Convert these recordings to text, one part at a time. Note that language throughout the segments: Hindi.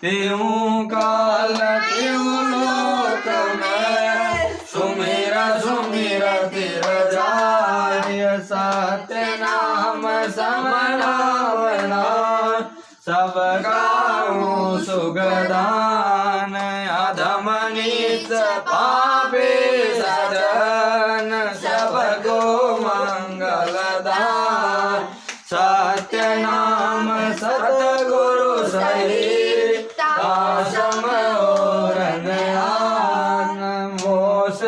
त्यों काल त्यों लोक में सुमिरा सुमिरा तिर जाय सत्य नाम समनावना सब गाऊं सुगदान अधम नीच पापे सदन सबको मंगलदान सत्य नाम सतगुरु सहित आसम और ज्ञान मोस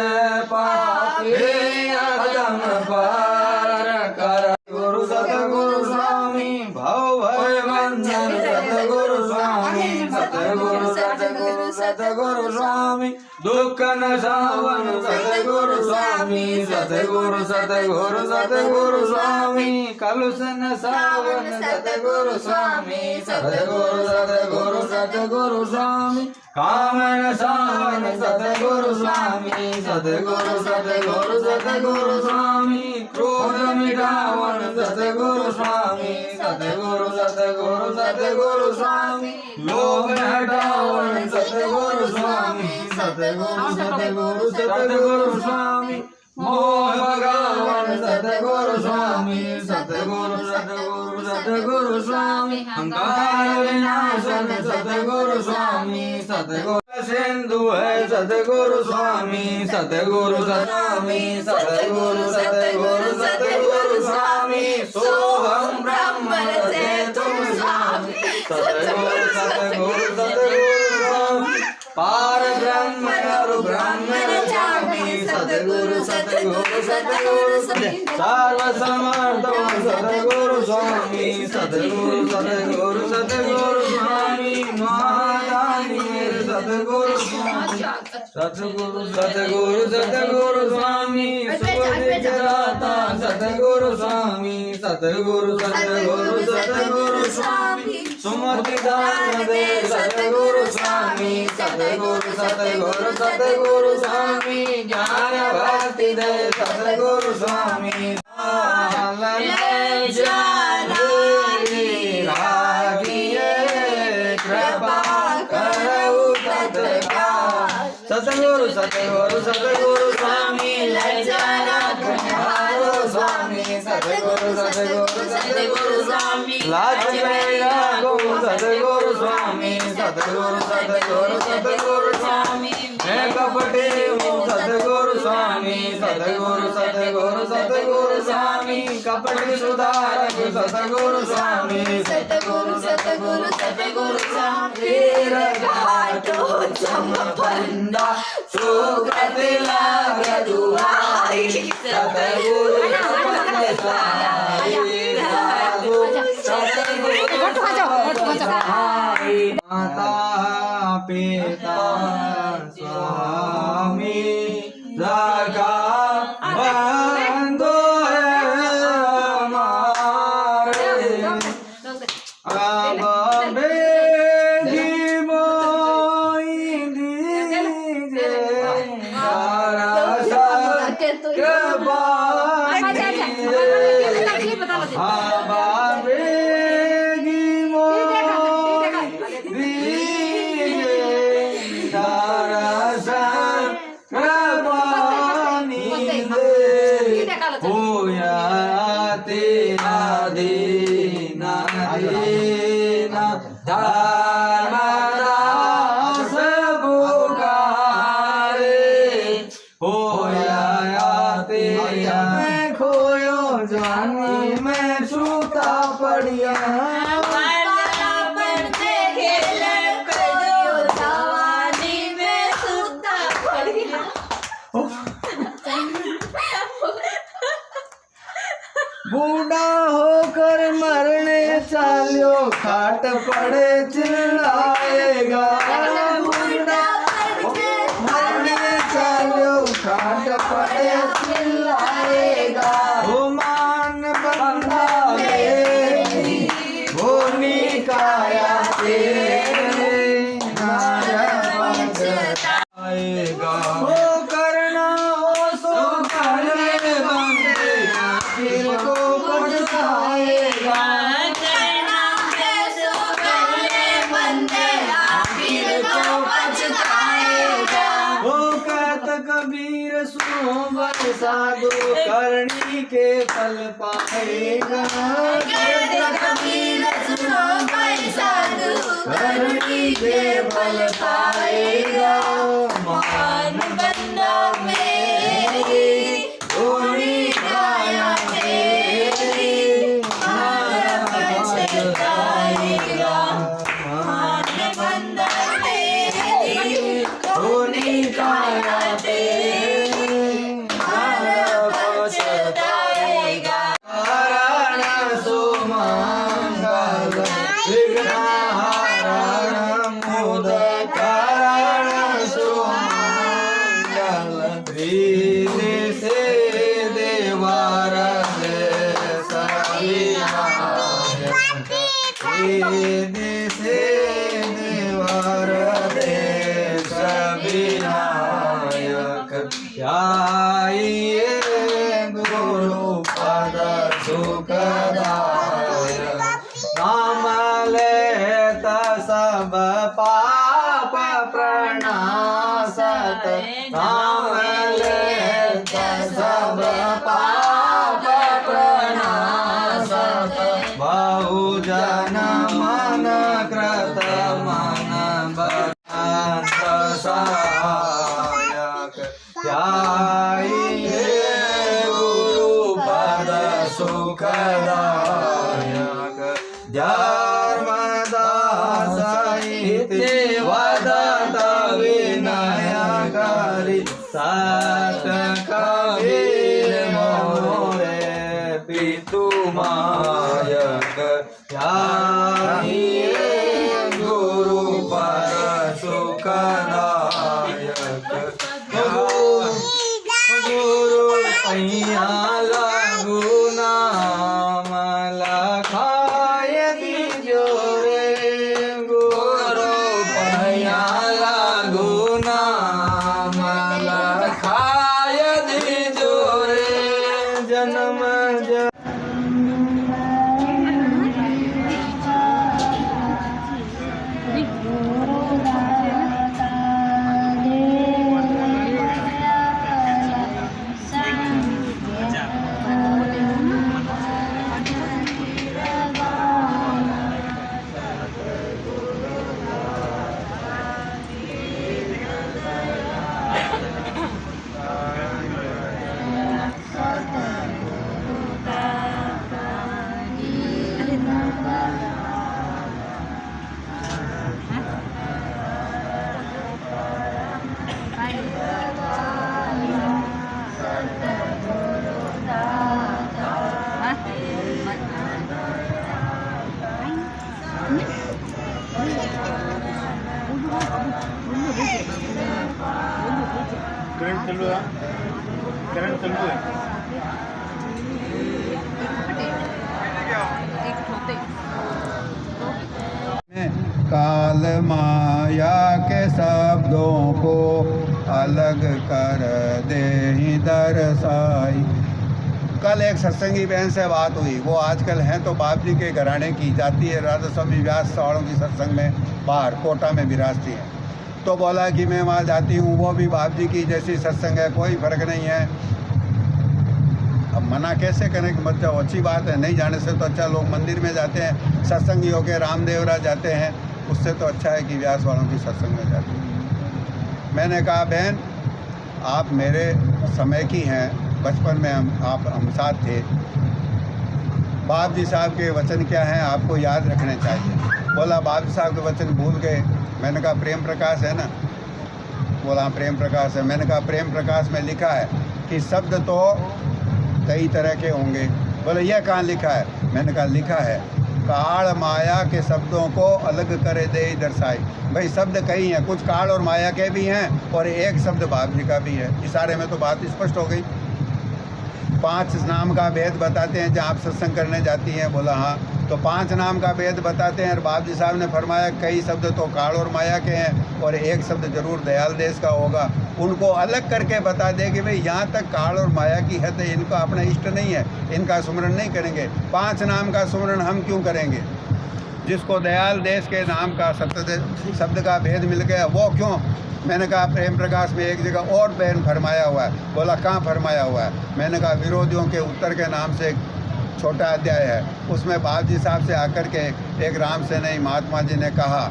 पापे अधम पार कर गुरु सतगुरु स्वामी भव भय बंधन सतगुरु स्वामी सतगुरु सतगुरु सतगुरु स्वामी दुख न सावन सतगुरु स्वामी सतगुरु सतगुरु सतगुरु स्वामी कलुष न सावन सतगुरु स्वामी सतगुरु सतगुरु सतगुरु स्वामी कामन सावन सतगुरु स्वामी सतगुरु सतगुरु सतगुरु स्वामी क्रोध मिटावन सतगुरु स्वामी सतगुरु सतगुरु सतगुरु स्वामी लोभ हटावन सतगुरु स्वामी सतगुरु सतगुरु सतगुरु स्वामी मोह भगावन सतगुरु स्वामी सतगुरु सतगुरु सतगुरु स्वामी अहंकार विनाशन सतगुरु स्वामी सतगुरु सिंधु है सतगुरु स्वामी सतगुरु स्वामी सतगुरु सतगुरु सतगुरु स्वामी सोहम ब्रह्म से तुम स्वामी सतगुरु सतगुरु सतगुरु स्वामी पार ब्रह्म और ब्रह्म स्वामी सतगुरु सतगुरु सतगुरु सर्व समर्थ सतगुरु स्वामी सतगुरु सतगुरु सतगुरु स्वामी महादानी सतगुरु स्वामी सतगुरु सतगुरु सतगुरु स्वामी सुखदाता सतगुरु स्वामी सतगुरु सतगुरु सतगुरु स्वामी सुमति दान दे सतगुरु स्वामी सतगुरु सतगुरु सतगुरु स्वामी ज्ञान भक्ति दे सतगुरु स्वामी कृपा करऊ तत्काल सतगुरु सतगुरु सतगुरु स्वामी लज्जानाथ स्वामी सतगुरु सतगुरु सतगुरु स्वामी लाज को सतगुरु स्वामी सतगुरु सतगुरु सतगुरु स्वामी मैं कपटे हूँ सतगुरु स्वामी सतगुरु सतगुरु सतगुरु स्वामी कपट सुधारक सतगुरु स्वामी सतगुरु सतगुरु सतगुरु स्वामी घाटो चमपंदा सुकृति लाग दुआई सतगुरु माता पिता स्वामी जगा बंधु हमारे अब बेगी मोई दीजिए धर्मदास पुकारे होया तेरा मैं खोयो जानी मैं सूता पड़िया बूढ़ा होकर मरने चालियो खाट पड़े चिल्लाएगा बूढ़ा मरने चालियो खाट पड़े चिल्लाएगा वो मान बंदा मेरी भोली काया तेरे आएगा वो करना हो सो करने बंदे फिर को पछताएगा करना है सो करने बंदे साधु करनी के फल पाएगा। कबीर सुनो भाई साधु करनी के फल पाएगा। मान बंदा मेरी थोड़ी काया तेरी मारा पछताएगा। मान बंदा मेरी थोड़ी काया तेरी मारा पछताएगा। हरण सुमंगल विघ्नहरण मोदकरण सुमंगल रिद्धि से देवर देश विनायक। रिद्धि से देवर देश विनायक। ध्याइए गुरुपद सुखदायक। नाम लेत सब पाप प्रणाशत। नाम लेत सब पाप प्रणाशत। बहुजन मन कृत मन बंत सहायक। ध्याइए गुरुपद सुखदायक। धर्मदास इति वदत विनयकरि सत कबीर मोरे पितु मायक। ध्याइए गुरुपद सुखदायक। गुरु पैया लागू नाम लखाय दीजो रे। गुरु पैया लागू नाम लखाय दीजो रे। जन्म करंट चालू है। करंट चालू है। काल माया के शब्दों को अलग कर दे ही दर्शाई। कल एक सत्संगी बहन से बात हुई, वो आजकल हैं तो बाप जी के घराने की जाती है, राधा स्वामी व्यास सावड़ों की सत्संग में बाहर कोटा में विराजती है। तो बोला कि मैं वहाँ जाती हूँ, वो भी बाप जी की जैसी सत्संग है, कोई फ़र्क नहीं है। अब मना कैसे करें कि मत जाओ, अच्छी बात है, नहीं जाने से तो अच्छा लोग मंदिर में जाते हैं, सत्संगी होकर रामदेवरा जाते हैं, उससे तो अच्छा है कि व्यास वालों की सत्संग में जाते हैं। मैंने कहा बहन आप मेरे समय की हैं, बचपन में हम साथ थे, बाप जी साहब के वचन क्या हैं आपको याद रखने चाहिए। बोला बाप जी साहब के वचन भूल गए। मैंने कहा प्रेम प्रकाश है ना? बोला प्रेम प्रकाश है। मैंने कहा प्रेम प्रकाश में लिखा है कि शब्द तो कई तरह के होंगे। बोले यह कहाँ लिखा है? मैंने कहा लिखा है काल माया के शब्दों को अलग करे दे दर्शाई। भाई शब्द कई हैं, कुछ काल और माया के भी हैं और एक शब्द बाप जी का भी है। इशारे में तो बात स्पष्ट हो गई। 5 नाम का भेद बताते हैं जहाँ आप सत्संग करने जाती हैं। बोला हाँ, तो 5 नाम का भेद बताते हैं और बाप जी साहब ने फरमाया कई शब्द तो काल और माया के हैं और एक शब्द जरूर दयाल देश का होगा। उनको अलग करके बता दे कि भाई यहाँ तक काल और माया की है तो इनका अपना इष्ट नहीं है, इनका सुमरण नहीं करेंगे। 5 नाम का सुमरण हम क्यों करेंगे? जिसको दयाल देश के नाम का शब्द का भेद मिल गया, वो क्यों? मैंने कहा प्रेम प्रकाश में एक जगह और बयान फरमाया हुआ है। बोला कहाँ फरमाया हुआ है? मैंने कहा विरोधियों के उत्तर के नाम से एक छोटा अध्याय है, उसमें बाबजी साहब से आकर के एक राम से नहीं महात्मा जी ने कहा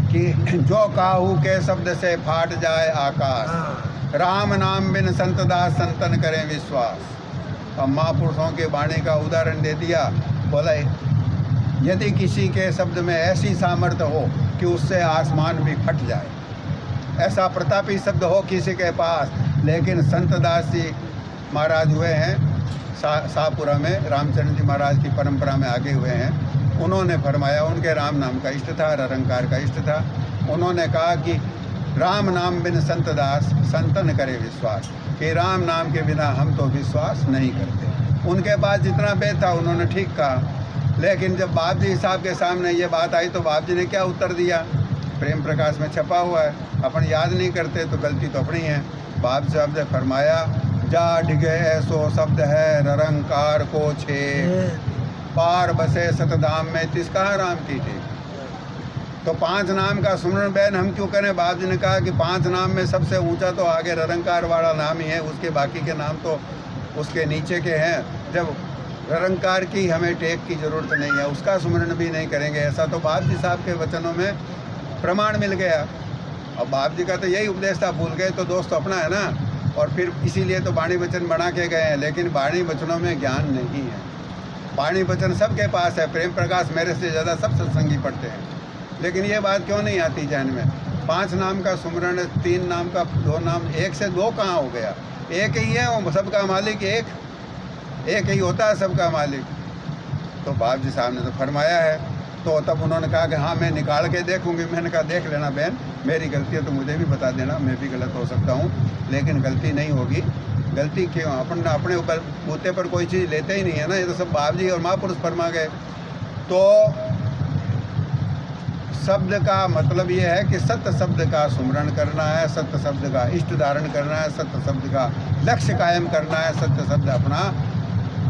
कि जो काहू के शब्द से फाट जाए आकाश, राम नाम बिन संत दास संतन करें विश्वास। अब महापुरुषों के वाणी का उदाहरण दे दिया। बोला यदि किसी के शब्द में ऐसी सामर्थ्य हो कि उससे आसमान भी फट जाए, ऐसा प्रतापी शब्द हो किसी के पास, लेकिन संत दास जी महाराज हुए हैं शाहपुरा में, रामचंद्र जी महाराज की परंपरा में आगे हुए हैं। उन्होंने फरमाया, उनके राम नाम का इष्ट था, निरंकार का इष्ट था। उन्होंने कहा कि राम नाम बिन संत दास संतन करे विश्वास, कि राम नाम के बिना हम तो विश्वास नहीं करते। उनके पास जितना वेद था उन्होंने ठीक कहा, लेकिन जब बाबजी साहब के सामने ये बात आई तो बाबजी ने क्या उत्तर दिया? प्रेम प्रकाश में छपा हुआ है, अपन याद नहीं करते तो गलती तो अपनी है। बाब साहब ने फरमाया जा ढिगे ऐसो शब्द है निरंकार को छे, पार बसे सतधाम में तिसका राम की थी। तो 5 नाम का सुमरण बयान हम क्यों करें? बाब जी ने कहा कि 5 नाम में सबसे ऊंचा तो आगे निरंकार वाला नाम ही है, उसके बाकी के नाम तो उसके नीचे के हैं। जब निरंकार की हमें टेक की ज़रूरत नहीं है, उसका सुमरण भी नहीं करेंगे, ऐसा तो बाब जी साहब के वचनों में प्रमाण मिल गया। अब बाप जी का तो यही उपदेश था, भूल गए तो दोस्त अपना है ना। और फिर इसीलिए तो वाणी वचन बना के गए हैं, लेकिन वाणी वचनों में ज्ञान नहीं है। वाणी वचन सबके पास है, प्रेम प्रकाश मेरे से ज़्यादा सब सत्संगी पढ़ते हैं, लेकिन ये बात क्यों नहीं आती जहन में? 5 नाम का सुमरण, 3 नाम का 2 नाम, 1 से 2 कहाँ हो गया? एक ही है, वो सबका मालिक एक ही होता है सबका मालिक। तो बाप जी साहब ने तो फरमाया है। तो तब उन्होंने कहा कि हाँ मैं निकाल के देखूंगी। मैंने कहा देख लेना बहन, मेरी गलती है तो मुझे भी बता देना, मैं भी गलत हो सकता हूँ, लेकिन गलती नहीं होगी। गलती क्यों? अपन अपने ऊपर बूते पर कोई चीज़ लेते ही नहीं है ना, ये तो सब बाप जी और महापुरुष फरमा गए। तो शब्द का मतलब ये है कि सत्य शब्द का सुमरण करना है, सत्य शब्द का इष्ट धारण करना है, सत्य शब्द का लक्ष्य कायम करना है। सत्य शब्द अपना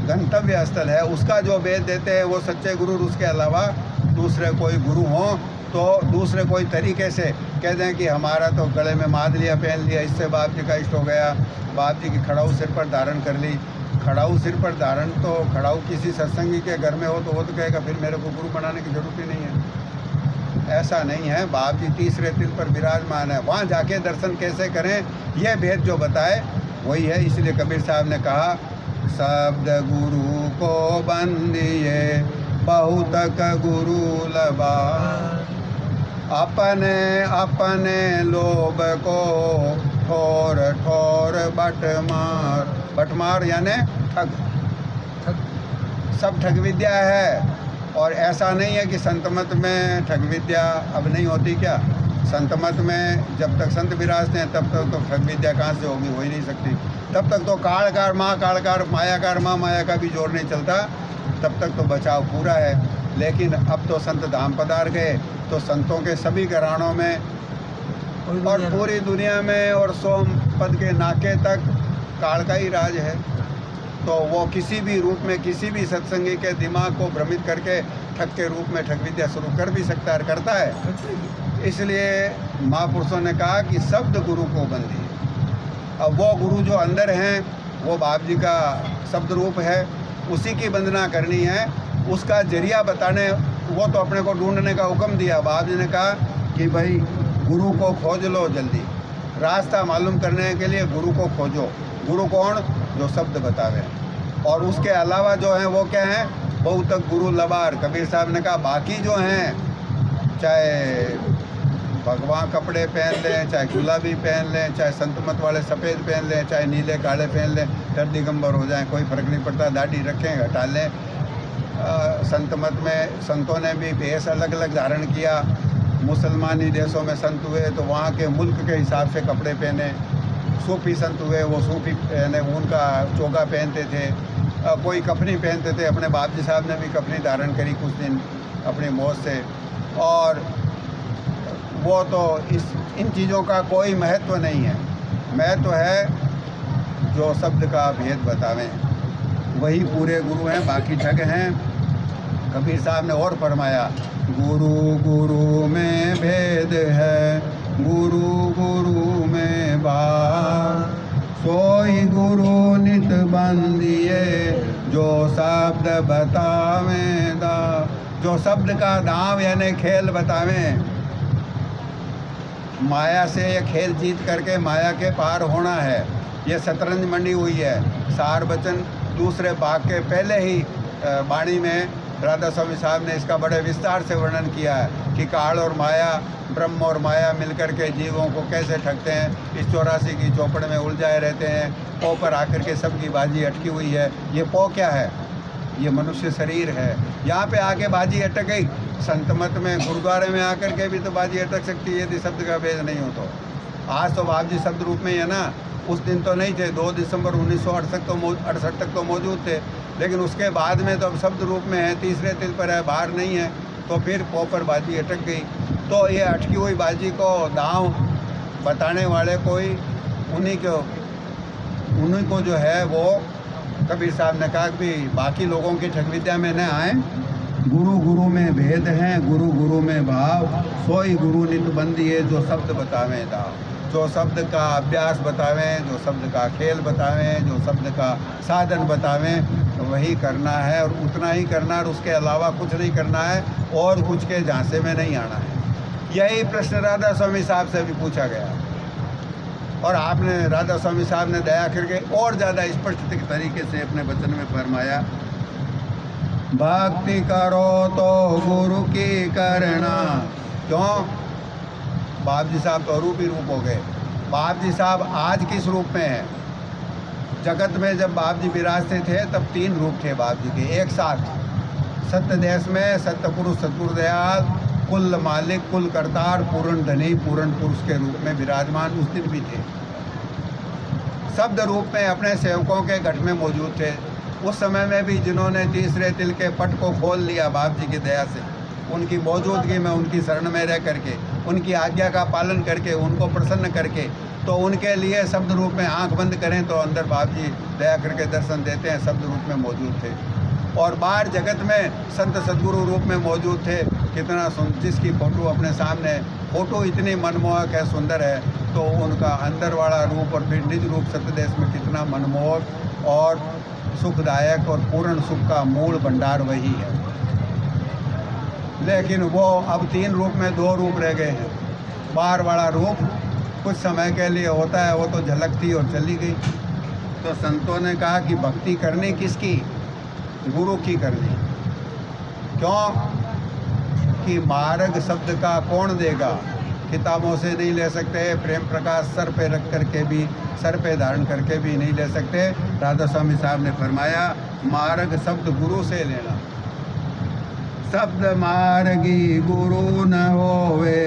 गंतव्य स्थल है, उसका जो वेद देते हैं वो सच्चे गुरु, उसके अलावा दूसरे कोई गुरु हों तो दूसरे कोई तरीके से कह दें कि हमारा तो गले में माद लिया, पहन लिया, इससे बाप जी का इष्ट हो गया, बाप जी की खड़ाऊ सिर पर धारण कर ली। खड़ाऊ सिर पर धारण तो खड़ाऊ किसी सत्संगी के घर में हो तो वो तो कहेगा फिर मेरे को गुरु बनाने की जरूरत ही नहीं है। ऐसा नहीं है, बाप जी तीसरे तिल पर विराजमान है, वहाँ जाके दर्शन कैसे करें ये भेद जो बताए वही है। इसलिए कबीर साहब ने कहा शब्द गुरु को बंदिए बहुतक गुरु लबा, अपने अपने लोभ को ठोर ठोर बटमार। बटमार यानी ठग, सब ठग विद्या है। और ऐसा नहीं है कि संतमत में ठग विद्या अब नहीं होती क्या? संतमत में जब तक संत विराजते हैं तब तक तो ठग विद्या कहाँ से होगी, हो ही नहीं सकती। तब तक तो कालकार माँ कालकार, मायाकार माँ माया का भी जोर नहीं चलता, तब तक तो बचाव पूरा है। लेकिन अब तो संत धाम पधार गए तो संतों के सभी घरानों में और पूरी दुनिया में और सोमपद के नाके तक काल का ही राज है। तो वो किसी भी रूप में किसी भी सत्संगी के दिमाग को भ्रमित करके ठग के रूप में ठग विद्या शुरू कर भी सकता है, करता है। इसलिए महापुरुषों ने कहा कि शब्द गुरु को बंदी। अब वो गुरु जो अंदर हैं वो बाप जी का शब्द रूप है, उसी की वंदना करनी है, उसका जरिया बताने, वो तो अपने को ढूंढने का हुक्म दिया। बाप जी ने कहा कि भाई गुरु को खोज लो जल्दी, रास्ता मालूम करने के लिए गुरु को खोजो। गुरु कौन? जो शब्द बतावे। और उसके अलावा जो है वो क्या है? बहुतक गुरु लबार। कबीर साहब ने कहा बाकी जो हैं चाहे भगवान कपड़े पहन लें, चाहे गुलाबी पहन लें, चाहे संतमत वाले सफ़ेद पहन लें, चाहे नीले काले पहन लें, डर दिगंबर हो जाएं, कोई फ़र्क नहीं पड़ता। दाढ़ी रखें, हटा लें। संतमत में संतों ने भी भेष अलग अलग धारण किया। मुसलमानी देशों में संत हुए तो वहाँ के मुल्क के हिसाब से कपड़े पहने। सूफी संत हुए वो सूफी पहने, उनका चोगा पहनते थे। कोई कफनी पहनते थे। अपने बाप जी साहब ने भी कफनी धारण करी कुछ दिन अपनी मौत से। और वो तो इन चीज़ों का कोई महत्व नहीं है। महत्व है जो शब्द का भेद बतावें, वही पूरे गुरु हैं, बाकी ठग हैं। कबीर साहब ने और फरमाया गुरु गुरु में भेद है, गुरु गुरु में भाव। सोई गुरु नित बंदिए, जो शब्द बतावें दाव। जो शब्द का दाव यानी खेल बतावें। माया से ये खेल जीत करके माया के पार होना है। ये शतरंज मंडी हुई है। सार वचन दूसरे भाग के पहले ही वाणी में राधा स्वामी साहब ने इसका बड़े विस्तार से वर्णन किया है कि काल और माया, ब्रह्म और माया मिलकर के जीवों को कैसे ठगते हैं। इस 84 की चौपड़ में उलझाए रहते हैं। पौ पर आकर के सबकी बाजी अटकी हुई है। ये पौ क्या है? ये मनुष्य शरीर है। यहाँ पे आके बाजी अटक गई। संत मत में गुरुद्वारे में आकर के भी तो बाजी अटक सकती है यदि शब्द का भेद नहीं हो तो। आज तो बाप जी शब्द रूप में ही है ना। उस दिन तो नहीं थे। 2 दिसंबर 1968 तक तो मौजूद थे, लेकिन उसके बाद में तो अब शब्द रूप में है, तीसरे तिल पर है, बाहर नहीं है। तो फिर पौ पर बाजी अटक गई। तो ये अटकी हुई बाजी को दांव बताने वाले कोई उन्हीं को जो है वो कबीर साहब ने कहा कि बाकी लोगों की ठग विद्या में न आए। गुरु गुरु में भेद है, गुरु गुरु में भाव। सोई गुरु नित बंदिए, जो शब्द बतावें दाव। जो शब्द का अभ्यास बतावें, जो शब्द का खेल बतावें, जो शब्द का साधन बतावें, वही करना है और उतना ही करना और उसके अलावा कुछ नहीं करना है और कुछ के झांसे में नहीं आना है। यही प्रश्न राधा स्वामी साहब से भी पूछा गया और आपने राधा स्वामी साहब ने दया करके और ज़्यादा स्पष्ट तरीके से अपने वचन में फरमाया, भक्ति करो तो गुरु की करना। क्यों? बाप जी साहब तो रूप ही रूप हो गए। बाप जी साहब आज किस रूप में हैं? जगत में जब बाप जी विराजते थे तब 3 रूप थे बाप जी के एक साथ। सत्य देश में सत्य पुरुष सतगुरुदयाल, कुल मालिक, कुल करतार, पूर्ण धनी, पूर्ण पुरुष के रूप में विराजमान उस दिन भी थे। शब्द रूप में अपने सेवकों के घट में मौजूद थे। उस समय में भी जिन्होंने तीसरे तिल के पट को खोल लिया बाप जी की दया से, उनकी मौजूदगी में, उनकी शरण में रह करके, उनकी आज्ञा का पालन करके, उनको प्रसन्न करके, तो उनके लिए शब्द रूप में आंख बंद करें तो अंदर बाप जी दया करके दर्शन देते हैं। शब्द रूप में मौजूद थे और बाहर जगत में संत सद्गुरु रूप में मौजूद थे। कितना जिसकी फ़ोटो अपने सामने, फ़ोटो इतनी मनमोहक है, सुंदर है, तो उनका अंदर वाला रूप और फिर निज रूप सत्य देश में कितना मनमोहक और सुखदायक और पूर्ण सुख का मूल भंडार वही है। लेकिन वो अब 3 रूप में 2 रूप रह गए हैं। बाहर वाला रूप कुछ समय के लिए होता है, वो तो झलक थी और चली गई। तो संतों ने कहा कि भक्ति करनी किसकी? गुरु की करनी। क्यों? कि मार्ग शब्द का कौन देगा? किताबों से नहीं ले सकते। प्रेम प्रकाश सर पे रख करके भी, सर पे धारण करके भी नहीं ले सकते। राधा स्वामी साहब ने फरमाया, मार्ग शब्द गुरु से लेना। शब्द मार्गी गुरु न होवे,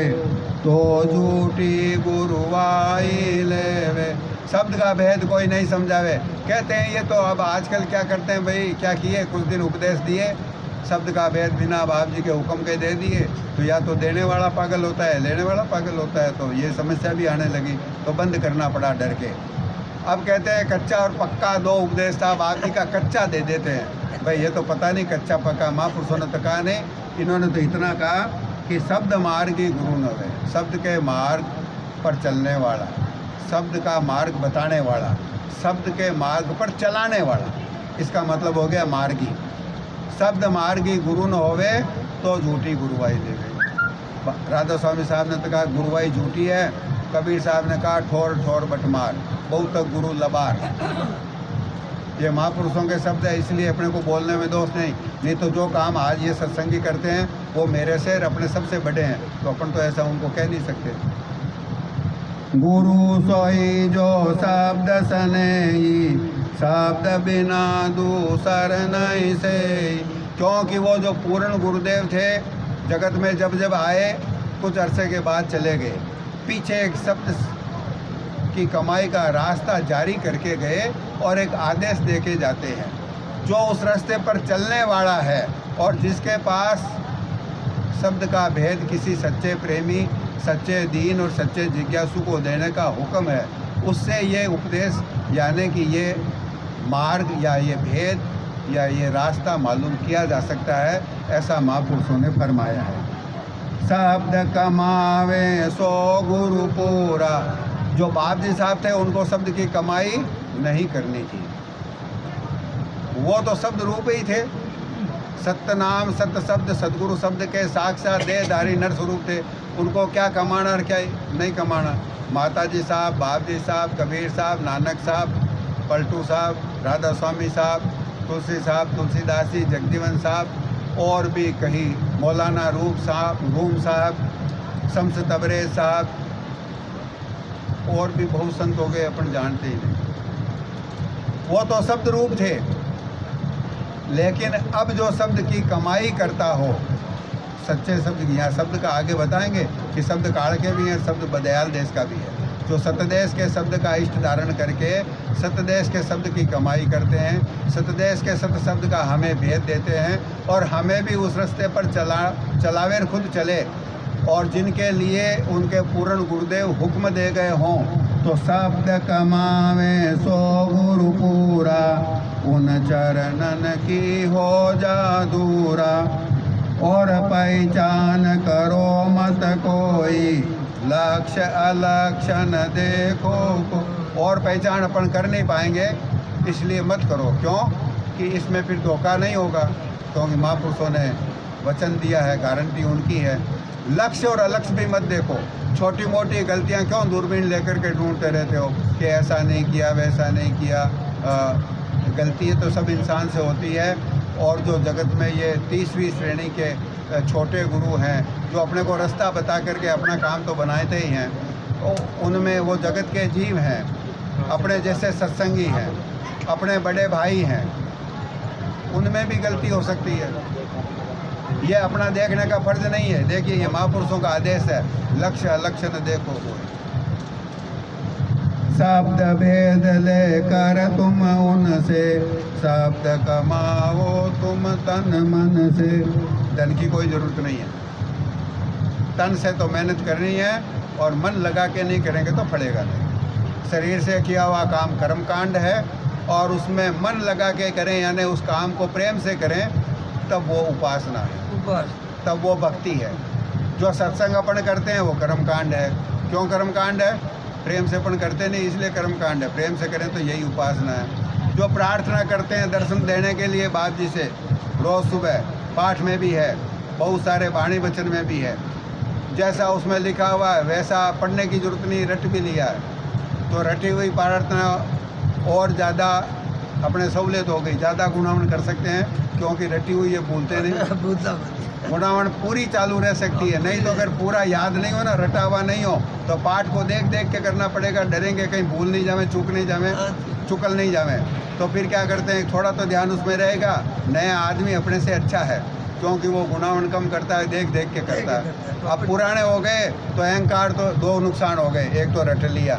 तो झूठी गुरुवाई लेवे। शब्द का भेद कोई नहीं समझावे। कहते हैं ये तो अब आजकल क्या करते हैं भाई, क्या किए, कुछ दिन उपदेश दिए, शब्द का भेद बिना बाप जी के हुक्म के दे दिए, तो या तो देने वाला पागल होता है, लेने वाला पागल होता है। तो ये समस्या भी आने लगी, तो बंद करना पड़ा डर के। अब कहते हैं कच्चा और पक्का 2 उपदेश था बाप जी का, कच्चा दे देते हैं। भाई ये तो पता नहीं कच्चा पक्का, महापुरुषों ने तो कहा नहीं, इन्होंने तो इतना कहा कि शब्द मार्ग ही गुरु न हो। शब्द के मार्ग पर चलने वाला, शब्द का मार्ग बताने वाला, शब्द के मार्ग पर चलाने वाला, इसका मतलब हो गया मार्गी। शब्द मार्गी गुरु न होवे तो झूठी गुरुवाई देवे। राधा स्वामी साहब ने तो कहा गुरुवाई झूठी है। कबीर साहब ने कहा ठोर ठोर बटमार, बहुत तक गुरु लबार। ये महापुरुषों के शब्द है, इसलिए अपने को बोलने में दोष नहीं तो जो काम आज ये सत्संगी करते हैं वो मेरे से अपने सबसे बड़े हैं, तो अपन तो ऐसा उनको कह नहीं सकते। गुरु सोई जो शब्द सने, शब्द बिना दूसर नहीं से। क्योंकि वो जो पूर्ण गुरुदेव थे जगत में जब जब आए कुछ अरसे के बाद चले गए, पीछे एक शब्द की कमाई का रास्ता जारी करके गए और एक आदेश देके जाते हैं। जो उस रास्ते पर चलने वाला है और जिसके पास शब्द का भेद किसी सच्चे प्रेमी, सच्चे दीन और सच्चे जिज्ञासु को देने का हुक्म है, उससे ये उपदेश यानी कि ये मार्ग या ये भेद या ये रास्ता मालूम किया जा सकता है, ऐसा महापुरुषों ने फरमाया है। शब्द कमावे सो गुरु पूरा। जो बाप जी साहब थे उनको शब्द की कमाई नहीं करनी थी, वो तो शब्द रूप ही थे। सत्य नाम सत्य शब्द सदगुरु शब्द के साक्षात देहधारी नर स्वरूप थे। उनको क्या कमाना और क्या नहीं कमाना। माता जी साहब, बाप जी साहब, कबीर साहब, नानक साहब, पलटू साहब, राधा स्वामी साहब, तुलसी साहब, तुलसीदास जी, जगजीवन साहब और भी कहीं, मौलाना रूप साहब, घूम साहब, शम्स तबरेज साहब और भी बहुत संत हो गए, अपन जानते ही नहीं। वो तो शब्द रूप थे। लेकिन अब जो शब्द की कमाई करता हो, सच्चे शब्द की, यहाँ शब्द का आगे बताएंगे कि शब्द काल के भी हैं, शब्द बदयाल देश का भी है। जो सतदेश के शब्द का इष्ट धारण करके सतदेश के शब्द की कमाई करते हैं, सतदेश के सत शब्द का हमें भेद देते हैं और हमें भी उस रास्ते पर चलावे खुद चले। और जिनके लिए उनके पूर्ण गुरुदेव हुक्म दे गए हों, तो शब्द कमावे सो गुरु पूरा, उन चरणन की हो जा दूरा। और पहचान करो मत कोई, लक्ष्य अलक्ष्य न देखो को। और पहचान अपन कर नहीं पाएंगे, इसलिए मत करो। क्यों कि इसमें फिर धोखा नहीं होगा, क्योंकि महापुरुषों ने वचन दिया है, गारंटी उनकी है। लक्ष्य और अलक्ष्य भी मत देखो। छोटी मोटी गलतियां क्यों दूरबीन लेकर के ढूंढते रहते हो कि ऐसा नहीं किया, वैसा नहीं किया। गलती तो सब इंसान से होती है। और जो जगत में ये 30वीं श्रेणी के छोटे गुरु हैं, जो अपने को रास्ता बता करके अपना काम तो बनाते ही हैं, उनमें वो जगत के जीव हैं, अपने जैसे सत्संगी हैं, अपने बड़े भाई हैं, उनमें भी गलती हो सकती है। ये अपना देखने का फर्ज नहीं है। देखिए, ये महापुरुषों का आदेश है, लक्ष्य अलक्ष्य न देखो कोई। शब्द भेद लेकर तुम उनसे, शब्द कमाओ तुम तन मन से। धन की कोई ज़रूरत नहीं है। तन से तो मेहनत करनी है और मन लगा के नहीं करेंगे तो फलेगा नहीं। शरीर से किया हुआ काम कर्मकांड है और उसमें मन लगा के करें, यानी उस काम को प्रेम से करें, तब वो उपासना है, तब वो भक्ति है। जो सत्संग अपन करते हैं वो कर्मकांड है। क्यों कर्मकांड है? प्रेम से अपन करते नहीं, इसलिए कर्मकांड है। प्रेम से करें तो यही उपासना है। जो प्रार्थना करते हैं दर्शन देने के लिए बाप जी से, रोज़ सुबह पाठ में भी है, बहुत सारे वाणी वचन में भी है। जैसा उसमें लिखा हुआ है वैसा पढ़ने की जरूरत नहीं, रट भी लिया है। तो रटी हुई प्रार्थना और ज़्यादा अपने सहूलियत हो गई, ज़्यादा गुणावन कर सकते हैं, क्योंकि रटी हुई ये भूलते नहीं। गुणावन पूरी चालू रह सकती है। नहीं तो अगर पूरा याद नहीं हो ना, रटा हुआ नहीं हो, तो पाठ को देख देख के करना पड़ेगा। डरेंगे कहीं भूल नहीं जावे, चूक नहीं जावे, चुकल नहीं जावे, तो फिर क्या करते हैं, थोड़ा तो ध्यान उसमें रहेगा। नया आदमी अपने से अच्छा है, क्योंकि वो गुणावन कम करता है, देख देख के करता है। अब पुराने हो गए तो अहंकार, तो दो नुकसान हो गए। एक तो रट लिया,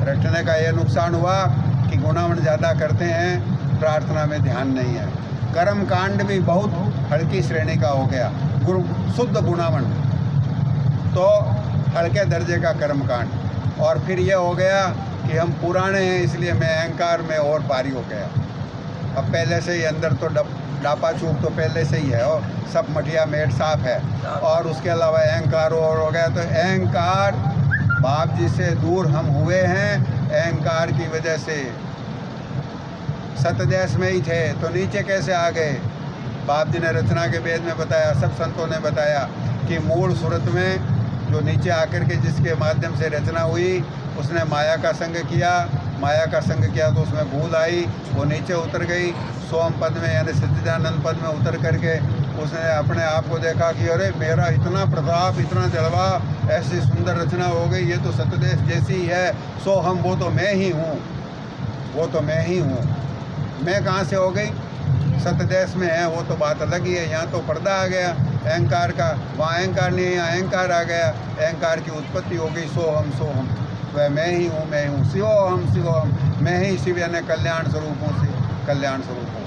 रटने का ये नुकसान हुआ कि गुणावन ज़्यादा करते हैं, प्रार्थना में ध्यान नहीं है। कर्म कांड भी बहुत हल्की श्रेणी का हो गया। शुद्ध गुणावन तो हल्के दर्जे का कर्म कांड। और फिर ये हो गया कि हम पुराने हैं, इसलिए मैं अहंकार में और भारी हो गया। अब पहले से ही अंदर तो डापा चूक तो पहले से ही है और सब मटिया मेट साफ है। और उसके अलावा अहंकार और हो गया। तो अहंकार, बाप जी से दूर हम हुए हैं अहंकार की वजह से। सतदेश में ही थे तो नीचे कैसे आ गए? बाप जी ने रचना के वेद में बताया, सब संतों ने बताया कि मूल सूरत में जो नीचे आकर के जिसके माध्यम से रचना हुई, उसने माया का संग किया। माया का संग किया तो उसमें भूल आई, वो नीचे उतर गई। सोम पद में यानी सच्चिदानंद पद में उतर करके उसने अपने आप को देखा कि अरे मेरा इतना प्रताप, इतना जलवा, ऐसी सुंदर रचना हो गई, ये तो सतदेश जैसी ही है। सो हम, वो तो मैं ही हूँ, वो तो मैं ही हूँ। मैं कहाँ से हो गई? सतदेश में है, वो तो बात अलग ही है। यहाँ तो पर्दा आ गया अहंकार का, वहाँ अहंकार नहीं है, यहाँ अहंकार आ गया। अहंकार की उत्पत्ति हो गई। सो हम, वह मैं ही हूँ, मैं हूँ। शिवो हम, मैं ही शिव यानी कल्याण स्वरूप हूँ, कल्याण स्वरूप हूँ।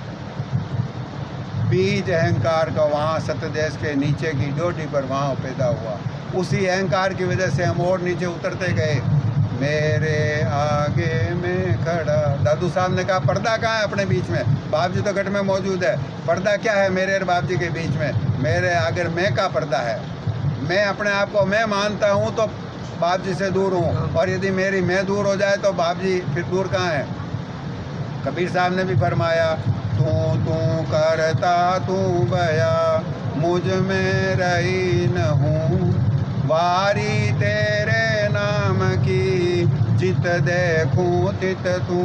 बीज अहंकार का वहाँ सतदेश के नीचे की डोटी पर वहाँ पैदा हुआ। उसी अहंकार की वजह से हम और नीचे उतरते गए। मेरे आगे में खड़ा, दादू साहब ने कहा पर्दा कहाँ है अपने बीच में? बाप जी तो घट में मौजूद है। पर्दा क्या है मेरे और बाप जी के बीच में? मेरे आगे मैं का पर्दा है। मैं अपने आप को मैं मानता हूँ तो बाप जी से दूर हूँ, और यदि मेरी मैं दूर हो जाए तो बाप जी फिर दूर कहाँ है। कबीर साहब ने भी फरमाया, तू तू करता तू बया मुझ में रही न हूँ, वारी तेरे नाम की जित देखूं तित तू।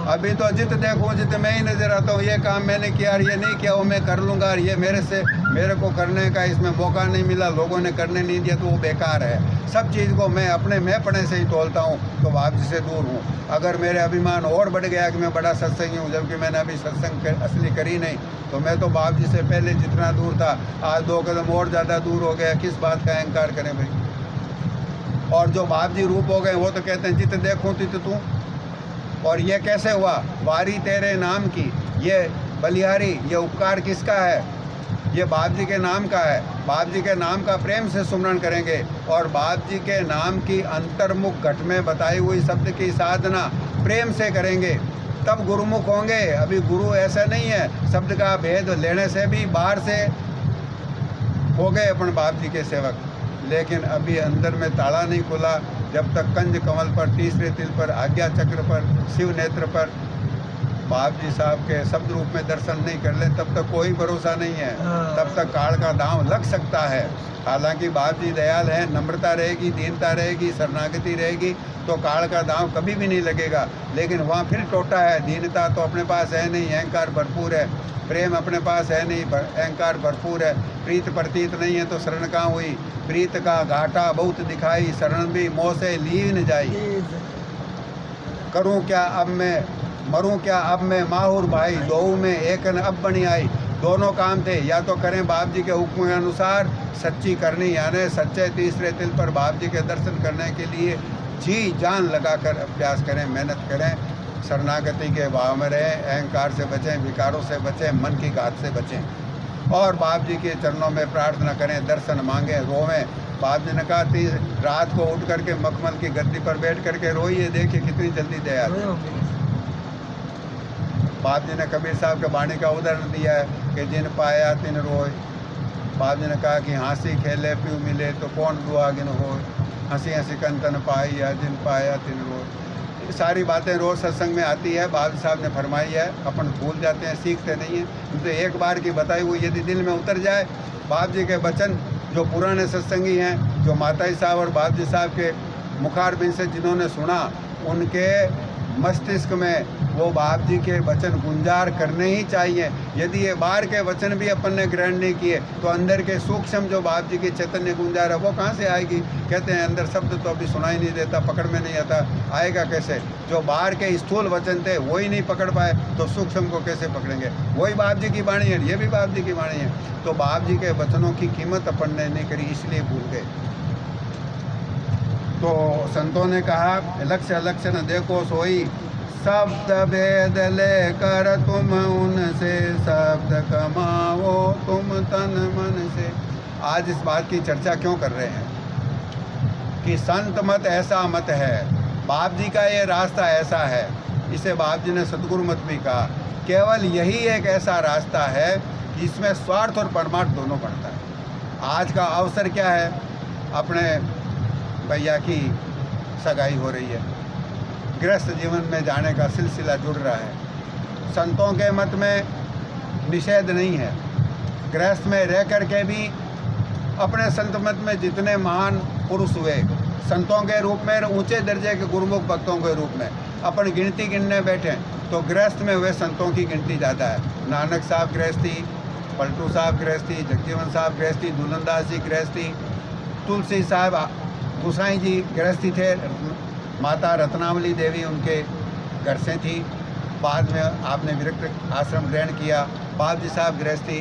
अभी तो जित देखूं जित मैं ही नजर आता हूँ। ये काम मैंने किया और ये नहीं किया वो मैं कर लूँगा, और ये मेरे को करने का इसमें मौका नहीं मिला, लोगों ने करने नहीं दिया, तो वो बेकार है। सब चीज़ को मैं अपने मैं पढ़ने से ही तोलता हूँ, तो बाप जी से दूर हूँ। अगर मेरे अभिमान और बढ़ गया कि मैं बड़ा सत्संगी हूँ, जबकि मैंने अभी सत्संग असली करी नहीं, तो मैं तो बाप जी से पहले जितना दूर था आज 2 कदम और ज़्यादा दूर हो गया। किस बात का अहंकार करें भाई। और जो बाप जी रूप हो गए वो तो कहते हैं जित देखूं तित तू। और ये कैसे हुआ, वारी तेरे नाम की, ये बलिहारी, ये उपकार किसका है, ये बाप जी के नाम का है। बाप जी के नाम का प्रेम से सुमरण करेंगे और बाप जी के नाम की अंतर्मुख घट में बताई हुई शब्द की साधना प्रेम से करेंगे, तब गुरुमुख होंगे। अभी गुरु ऐसा नहीं है शब्द का भेद लेने से भी बाहर से हो गए अपन बाप जी के सेवक, लेकिन अभी अंदर में ताला नहीं खुला। जब तक कंज कमल पर, तीसरे तिल पर, आज्ञा चक्र पर, शिव नेत्र पर बाप जी साहब के शब्द रूप में दर्शन नहीं कर ले, तब तक कोई भरोसा नहीं है। तब तक काल का दांव लग सकता है। हालांकि बाप जी दयाल है, नम्रता रहेगी, दीनता रहेगी, शरणागति रहेगी, तो काल का दांव कभी भी नहीं लगेगा। लेकिन वहाँ फिर टोटा है, दीनता तो अपने पास है नहीं, अहंकार भरपूर है, प्रेम अपने पास है नहीं, अहंकार भरपूर है, प्रीत प्रतीत नहीं है, तो शरण कहाँ हुई। प्रीत का घाटा बहुत दिखाई, शरण भी मोह से लीन जाई। करूं क्या अब मैं, मरूं क्या अब मैं, माहुर भाई दो में एक न अब बनी आई। दोनों काम थे, या तो करें बाप जी के हुक्म के अनुसार सच्ची करनी, यानी सच्चे तीसरे तिल पर बाप जी के दर्शन करने के लिए जी जान लगाकर अभ्यास करें, मेहनत करें, शरणागति के भाव में रहें, अहंकार से बचें, विकारों से बचें, मन की घात से बचें, और बाप जी के चरणों में प्रार्थना करें, दर्शन मांगें, रोवें। बाप जी ने कहा रात को उठ करके मखमल की गद्दी पर बैठ करके रोइए, देखिए कितनी जल्दी दया आती है। बाप जी ने कबीर साहब के वाणी का उदाहरण दिया है कि जिन पाया तिन रोए। बाप जी ने कहा कि हंसी खेले पीऊ मिले तो कौन दुआगिन हो, हंसी हंसी कंतन पाई या जिन पाया तिन रोए। सारी बातें रोज़ सत्संग में आती है, बाप साहब ने फरमाई है, अपन भूल जाते हैं, सीखते नहीं हैं। तो एक बार की बताई हुई यदि दिल में उतर जाए, बाप जी के वचन जो पुराने सत्संगी हैं, जो माताजी साहब और बाप जी साहब के मुखारबिन से जिन्होंने सुना, उनके मस्तिष्क में वो बाप जी के वचन गुंजार करने ही चाहिए। यदि ये बाहर के वचन भी अपन ने ग्रहण नहीं किए तो अंदर के सूक्ष्म जो बाप जी की चैतन्य गुंजार है वो कहाँ से आएगी। कहते हैं अंदर शब्द तो अभी सुनाई नहीं देता, पकड़ में नहीं आता, आएगा कैसे। जो बाहर के स्थूल वचन थे वही नहीं पकड़ पाए तो सूक्ष्म को कैसे पकड़ेंगे। वही बाप जी की वाणी है, ये भी बाप जी की वाणी है। तो बाप जी के वचनों की कीमत अपन ने नहीं करी, इसलिए भूल गए। तो संतों ने कहा लक्ष्य लक्ष्य न देखो सोई, शब्द भेद लेकर तुम उनसे शब्द कमाओ तुम तन मन से। आज इस बात की चर्चा क्यों कर रहे हैं कि संत मत ऐसा मत है, बाप जी का ये रास्ता ऐसा है। इसे बाप जी ने सदगुरु मत भी कहा। केवल यही एक ऐसा रास्ता है जिसमें स्वार्थ और परमार्थ दोनों बढ़ता है। आज का अवसर क्या है, अपने भैया की सगाई हो रही है, गृहस्थ जीवन में जाने का सिलसिला जुड़ रहा है। संतों के मत में निषेध नहीं है, गृहस्थ में रह कर के भी अपने संत मत में जितने महान पुरुष हुए संतों के रूप में, ऊंचे दर्जे के गुरुमुख भक्तों के रूप में अपन गिनती गिनने बैठे तो गृहस्थ में हुए संतों की गिनती ज़्यादा है। नानक साहब गृहस्थी, पलटू साहब गृहस्थी, जगजीवन साहब गृहस्थी, दुल्हनदास जी गृहस्थी, तुलसी साहब गोसाई जी गृहस्थी थे, माता रत्नावली देवी उनके घर से थी, बाद में आपने विरक्त आश्रम ग्रहण किया। बाप जी साहब गृहस्थी,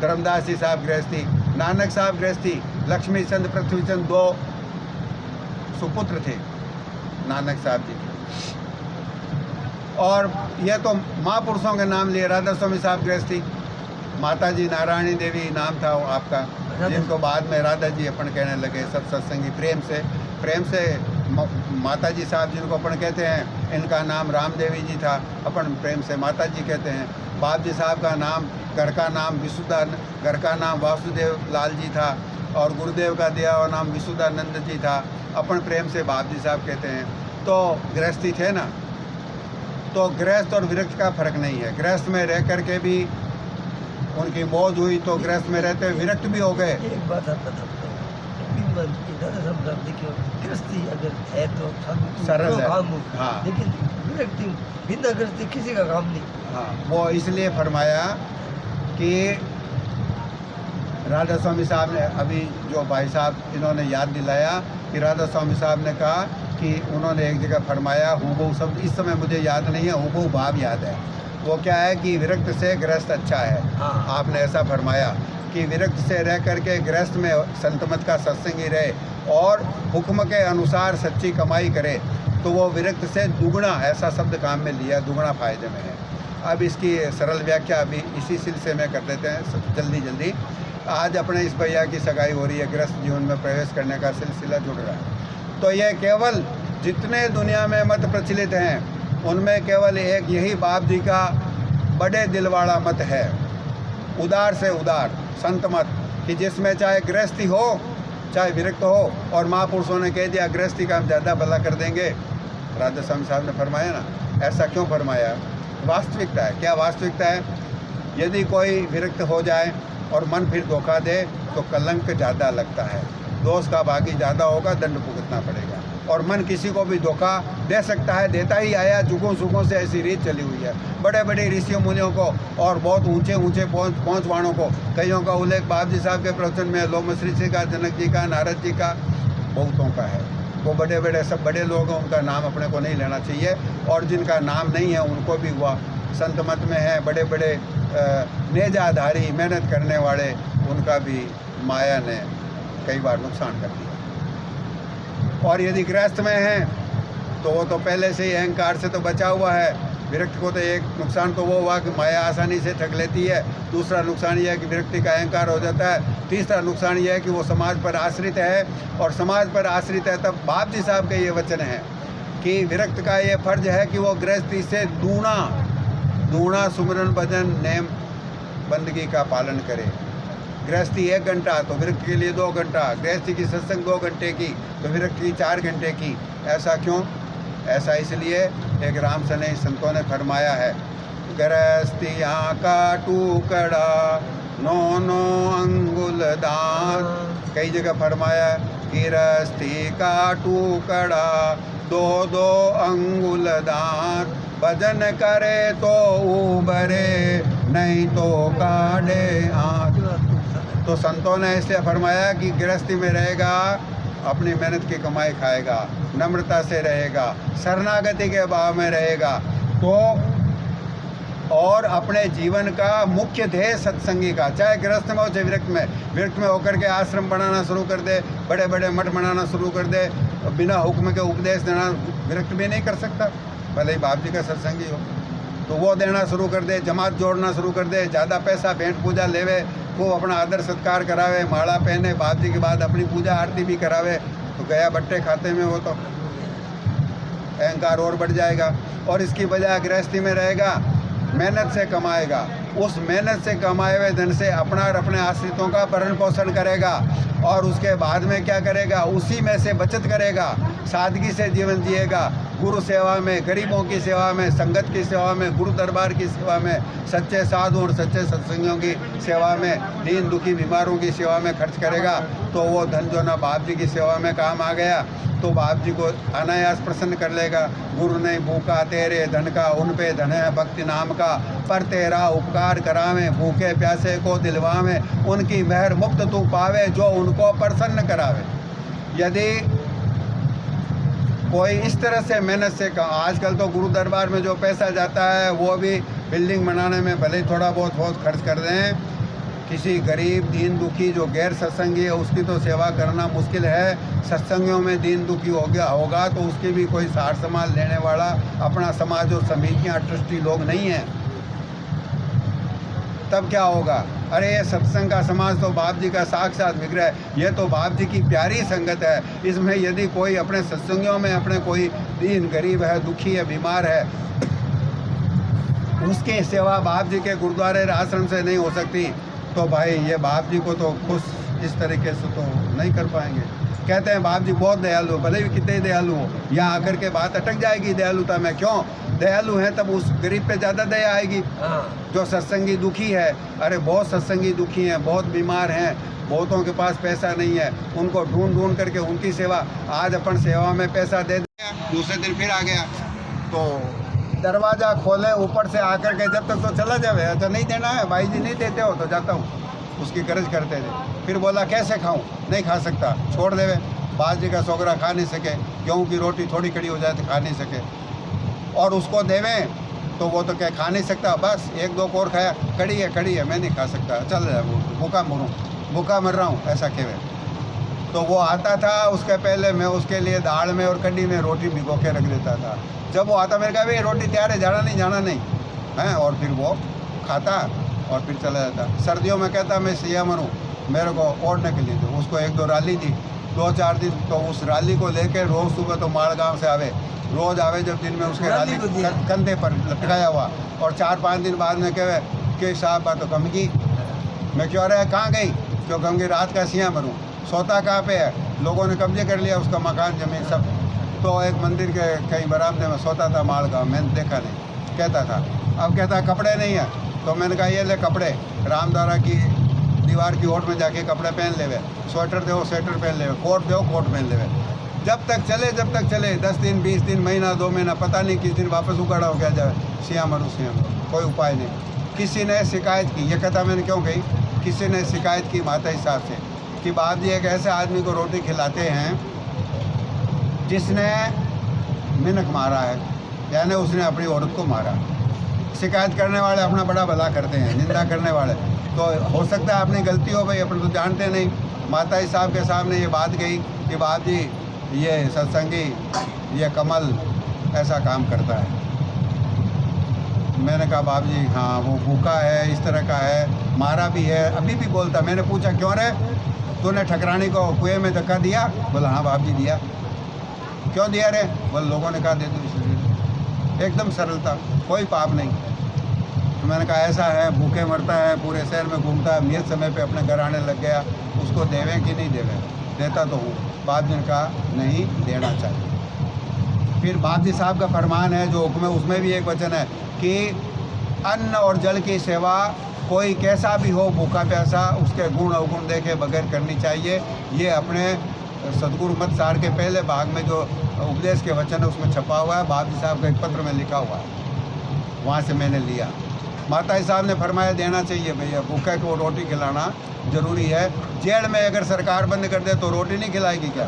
धर्मदास जी साहब गृहस्थी, नानक साहब गृहस्थी, लक्ष्मी चंद पृथ्वीचंद दो सुपुत्र थे नानक साहब जी। और यह तो महापुरुषों के नाम लिए। राधा स्वामी साहब गृहस्थी, माता जी नारायणी देवी नाम था आपका, जिनको बाद में राधा जी अपन कहने लगे सब सत्संगी प्रेम से माता जी साहब जिनको अपन कहते हैं, इनका नाम राम देवी जी था, अपन प्रेम से माता जी कहते हैं। बाप जी साहब का नाम, घर का नाम विशुद्धा, घर का नाम वासुदेव लाल जी था, और गुरुदेव का दिया हुआ नाम विशुद्धानंद जी था। अपन प्रेम से बाप जी साहब कहते हैं। तो गृहस्थी थे ना, तो गृहस्थ और विरक्त का फर्क नहीं है। गृहस्थ में रह करके भी उनकी मौज हुई, तो गृहस्थ में रहते हुए विरक्त भी हो गए। एक बात आप बता देखिए, गृहस्थी अगर है तो सरल है। काम हो, हाँ। लेकिन विरक्ति बिना गृहस्थी किसी का काम नहीं। हाँ, वो इसलिए फरमाया कि राधा स्वामी साहब ने, अभी जो भाई साहब इन्होंने याद दिलाया कि राधा स्वामी साहब ने कहा कि उन्होंने एक जगह फरमाया, हूबहू शब्द इस समय मुझे याद नहीं है, हूबहू भाव याद है। वो क्या है कि विरक्त से गृहस्थ अच्छा है। हाँ। आपने ऐसा फरमाया कि विरक्त से रह करके गृहस्थ में संतमत का सत्संगी रहे और हुक्म के अनुसार सच्ची कमाई करे, तो वो विरक्त से दुगना, ऐसा शब्द काम में लिया, दुगना फायदे में है। अब इसकी सरल व्याख्या अभी इसी सिलसिले में कर देते हैं जल्दी जल्दी। आज अपने इस भैया की सगाई हो रही है, गृहस्थ जीवन में प्रवेश करने का सिलसिला जुड़ रहा है। तो ये केवल जितने दुनिया में मत प्रचलित हैं उनमें केवल एक यही बाप जी का बड़े दिल वाला मत है, उदार से उदार संत मत, कि जिसमें चाहे गृहस्थी हो चाहे विरक्त हो। और महापुरुषों ने कह दिया गृहस्थी का हम ज़्यादा भला कर देंगे। राधा स्वामी साहब ने फरमाया ना, ऐसा क्यों फरमाया? वास्तविकता है। क्या वास्तविकता है? यदि कोई विरक्त हो जाए और मन फिर धोखा दे तो कलंक ज़्यादा लगता है, दोष का भागी ज़्यादा होगा, दंड भुगतना पड़ेगा। और मन किसी को भी धोखा दे सकता है, देता ही आया, जुगों सुगों से ऐसी रीत चली हुई है। बड़े बड़े ऋषियों मुनियों को और बहुत ऊंचे ऊंचे पहुँच वालों को, कईयों का उल्लेख बाप जी साहब के प्रवचन में लोमस ऋषि का, जनक जी का, नारद जी का, बहुतों का है। वो बड़े बड़े सब बड़े लोग हैं, उनका नाम अपने को नहीं लेना चाहिए। और जिनका नाम नहीं है उनको भी हुआ संत मत में है, बड़े बड़े नेजाधारी मेहनत करने वाले, उनका भी माया ने कई बार नुकसान कर दिया। और यदि गृहस्थ में है तो वो तो पहले से ही अहंकार से तो बचा हुआ है। विरक्त को तो एक नुकसान तो वो हुआ कि माया आसानी से ठग लेती है। दूसरा नुकसान यह है कि विरक्ति का अहंकार हो जाता है। तीसरा नुकसान यह है कि वो समाज पर आश्रित है, और समाज पर आश्रित है तब बाप जी साहब के ये वचन है कि विरक्त का ये फर्ज है कि वो गृहस्थी से दूना सुमरन भजन नेम बंदगी का पालन करे। गृहस्थी 1 घंटा तो विरक्त के लिए 2 घंटा, गृहस्थी की सत्संग 2 घंटे की तो विरक्त की 4 घंटे की। ऐसा क्यों? ऐसा इसलिए एक राम सने संतों ने फरमाया है, गृहस्थियाँ का टुकड़ा 9 अंगुल दान। कई जगह फरमाया गृहस्थी का टुकड़ा 2 अंगुल दान, भजन करे तो उबरे नहीं तो काढ़े आँख। तो संतों ने इसलिए फरमाया कि गृहस्थी में रहेगा, अपनी मेहनत की कमाई खाएगा, नम्रता से रहेगा, शरणागति के भाव में रहेगा, तो और अपने जीवन का मुख्य ध्येय सत्संगी का, चाहे गृहस्थ में हो चाहे विरक्त में होकर के आश्रम बनाना शुरू कर दे, बड़े बड़े मठ बनाना शुरू कर दे, बिना हुक्म के उपदेश देना विरक्त भी नहीं कर सकता, भले ही बाप जी का सत्संगी हो। तो वो देना शुरू कर दे, जमात जोड़ना शुरू कर दे, ज़्यादा पैसा भेंट पूजा लेवे, वो अपना आदर सत्कार करावे, माला पहने, बाप जी के बाद अपनी पूजा आरती भी करावे, तो गया बट्टे खाते में, वो तो अहंकार और बढ़ जाएगा। और इसकी बजाय गृहस्थी में रहेगा, मेहनत से कमाएगा, उस मेहनत से कमाए हुए धन से अपना और अपने आश्रितों का भरण पोषण करेगा, और उसके बाद में क्या करेगा, उसी में से बचत करेगा, सादगी से जीवन जिएगा, गुरु सेवा में, गरीबों की सेवा में, संगत की सेवा में, गुरु दरबार की सेवा में, सच्चे साधु और सच्चे सत्संगियों की सेवा में, दीन दुखी बीमारों की सेवा में खर्च करेगा। तो वो धन जो ना बाप जी की सेवा में काम आ गया तो बाप जी को अनायास प्रसन्न कर लेगा। गुरु ने भूखा तेरे धन का, उन पे धन है भक्ति नाम का, पर तेरा उपकार करावे, भूखे प्यासे को दिलवावे, उनकी मेहर मुक्त तू पावे, जो उनको प्रसन्न करावे। यदि कोई इस तरह से मेहनत से आजकल तो गुरु दरबार में जो पैसा जाता है वो भी बिल्डिंग बनाने में भले ही थोड़ा बहुत खर्च कर दें, किसी गरीब दीन दुखी जो गैर सत्संगी है उसकी तो सेवा करना मुश्किल है। सत्संगियों में दीन दुखी होगा तो उसकी भी कोई सार संभाल लेने वाला अपना समाज और समितियाँ ट्रस्टी लोग नहीं हैं, तब क्या होगा? अरे ये सत्संग का समाज तो बाप जी का साक्षात विग्रह है, ये तो बाप जी की प्यारी संगत है। इसमें यदि कोई अपने सत्संगियों में अपने कोई दीन गरीब है, दुखी है, बीमार है, उसकी सेवा बाप जी के गुरुद्वारे आश्रम से नहीं हो सकती, तो भाई ये बाप जी को तो खुश इस तरीके से तो नहीं कर पाएंगे। कहते हैं बाप जी बहुत दयालु हो, भले भी कितने ही दयालु हो, यहाँ आकर के बात अटक जाएगी दयालुता में। क्यों दयालु हैं तब उस गरीब पे ज़्यादा दया आएगी। जो सत्संगी दुखी है, अरे बहुत सत्संगी दुखी हैं, बहुत बीमार हैं, बहुतों के पास पैसा नहीं है, उनको ढूंढ ढूंढ करके उनकी सेवा, आज अपन सेवा में पैसा दे दिया, दूसरे दिन फिर आ गया तो दरवाज़ा खोले ऊपर से आकर के, जब तक तो चला जावे, अच्छा नहीं देना है भाई जी, नहीं देते हो तो जाता हूँ। उसकी कर्ज करते थे। फिर बोला कैसे खाऊं, नहीं खा सकता, छोड़ देवे। बाजरे का सोगरा खा नहीं सके, गेहूँ की रोटी थोड़ी कड़ी हो जाए तो खा नहीं सके, और उसको देवें तो वो तो क्या खा नहीं सकता, बस एक दो कोर खाया, कड़ी है मैं नहीं खा सकता, चल रहा भूखा मर रहा हूँ, ऐसा कहवे। तो वो आता था, उसके पहले मैं उसके लिए दाल में और कड़ी में रोटी भिगो के रख देता था। जब वो आता मेरे कहा भाई रोटी तैयार है, जाना नहीं है, और फिर वो खाता और फिर चला जाता। सर्दियों में कहता मैं सिया मरूँ, मेरे को ओढ़ने के लिए दो, उसको एक दो राली दी, 2-4 दिन तो उस राली को लेकर रोज़ सुबह तो माड़गांव से आवे, रोज़ आवे, जब दिन में उसके राली कंधे पर लटकाया हुआ, और 4-5 दिन बाद में कहे कि साहब बात तो कम की। मैं क्यों रहा कहाँ गई, क्यों कहूँगी रात का सिया मरूँ, सोता कहाँ पे है, लोगों ने कब्जे कर लिया उसका मकान ज़मीन सब। तो एक मंदिर के कहीं बरामदे में सोता था माड़गांव, मैंने देखा नहीं, कहता था। अब कहता कपड़े नहीं है, तो मैंने कहा ये ले कपड़े, रामद्वारा की दीवार की ओट में जाके कपड़े पहन लेवे, स्वेटर दो स्वेटर पहन लेवे, कोट दो कोट पहन लेवे। जब तक चले 10 दिन 20 दिन महीना 2 महीना, पता नहीं किस दिन वापस उगाड़ा हो गया जाए, सिया मरू, कोई उपाय नहीं। किसी ने शिकायत की, ये कहता मैंने क्यों कही, किसी ने शिकायत की माता हिसाब से कि बाप जी एक ऐसे आदमी को रोटी खिलाते हैं जिसने मिनक मारा है, यानी उसने अपनी औरत को मारा। शिकायत करने वाले अपना बड़ा भला करते हैं, निंदा करने वाले तो हो सकता है अपनी गलती हो भाई, अपन तो जानते नहीं। माता साहब के सामने ये बात कही कि बाप जी ये सत्संगी, ये कमल ऐसा काम करता है। मैंने कहा बाप जी हाँ वो भूखा है, इस तरह का है, मारा भी है, अभी भी बोलता। मैंने पूछा क्यों रे, तूने ठकरानी को कुएं में धक्का दिया? बोला हाँ बाप जी दिया। क्यों दिया रे? बोले लोगों ने कहा दे दो इसलिए। एकदम सरलता, कोई पाप नहीं। तो मैंने कहा ऐसा है, भूखे मरता है, पूरे शहर में घूमता है, नियत समय पे अपने घर आने लग गया, उसको देवें कि नहीं देवें? देता तो हूँ। बाप जी ने कहा नहीं देना चाहिए। फिर बाप जी साहब का फरमान है जो हुक्म है, उसमें भी एक वचन है कि अन्न और जल की सेवा कोई कैसा भी हो, भूखा प्यासा, उसके गुण अवगुण देखे बगैर करनी चाहिए। ये अपने सदगुरु मत सार के पहले भाग में जो उपदेश के वचन है उसमें छपा हुआ है, बाप जी साहब का एक पत्र में लिखा हुआ है, वहाँ से मैंने लिया। माता साहब ने फरमाया देना चाहिए भैया, भूखे को रोटी खिलाना जरूरी है। जेल में अगर सरकार बंद कर दे तो रोटी नहीं खिलाएगी क्या?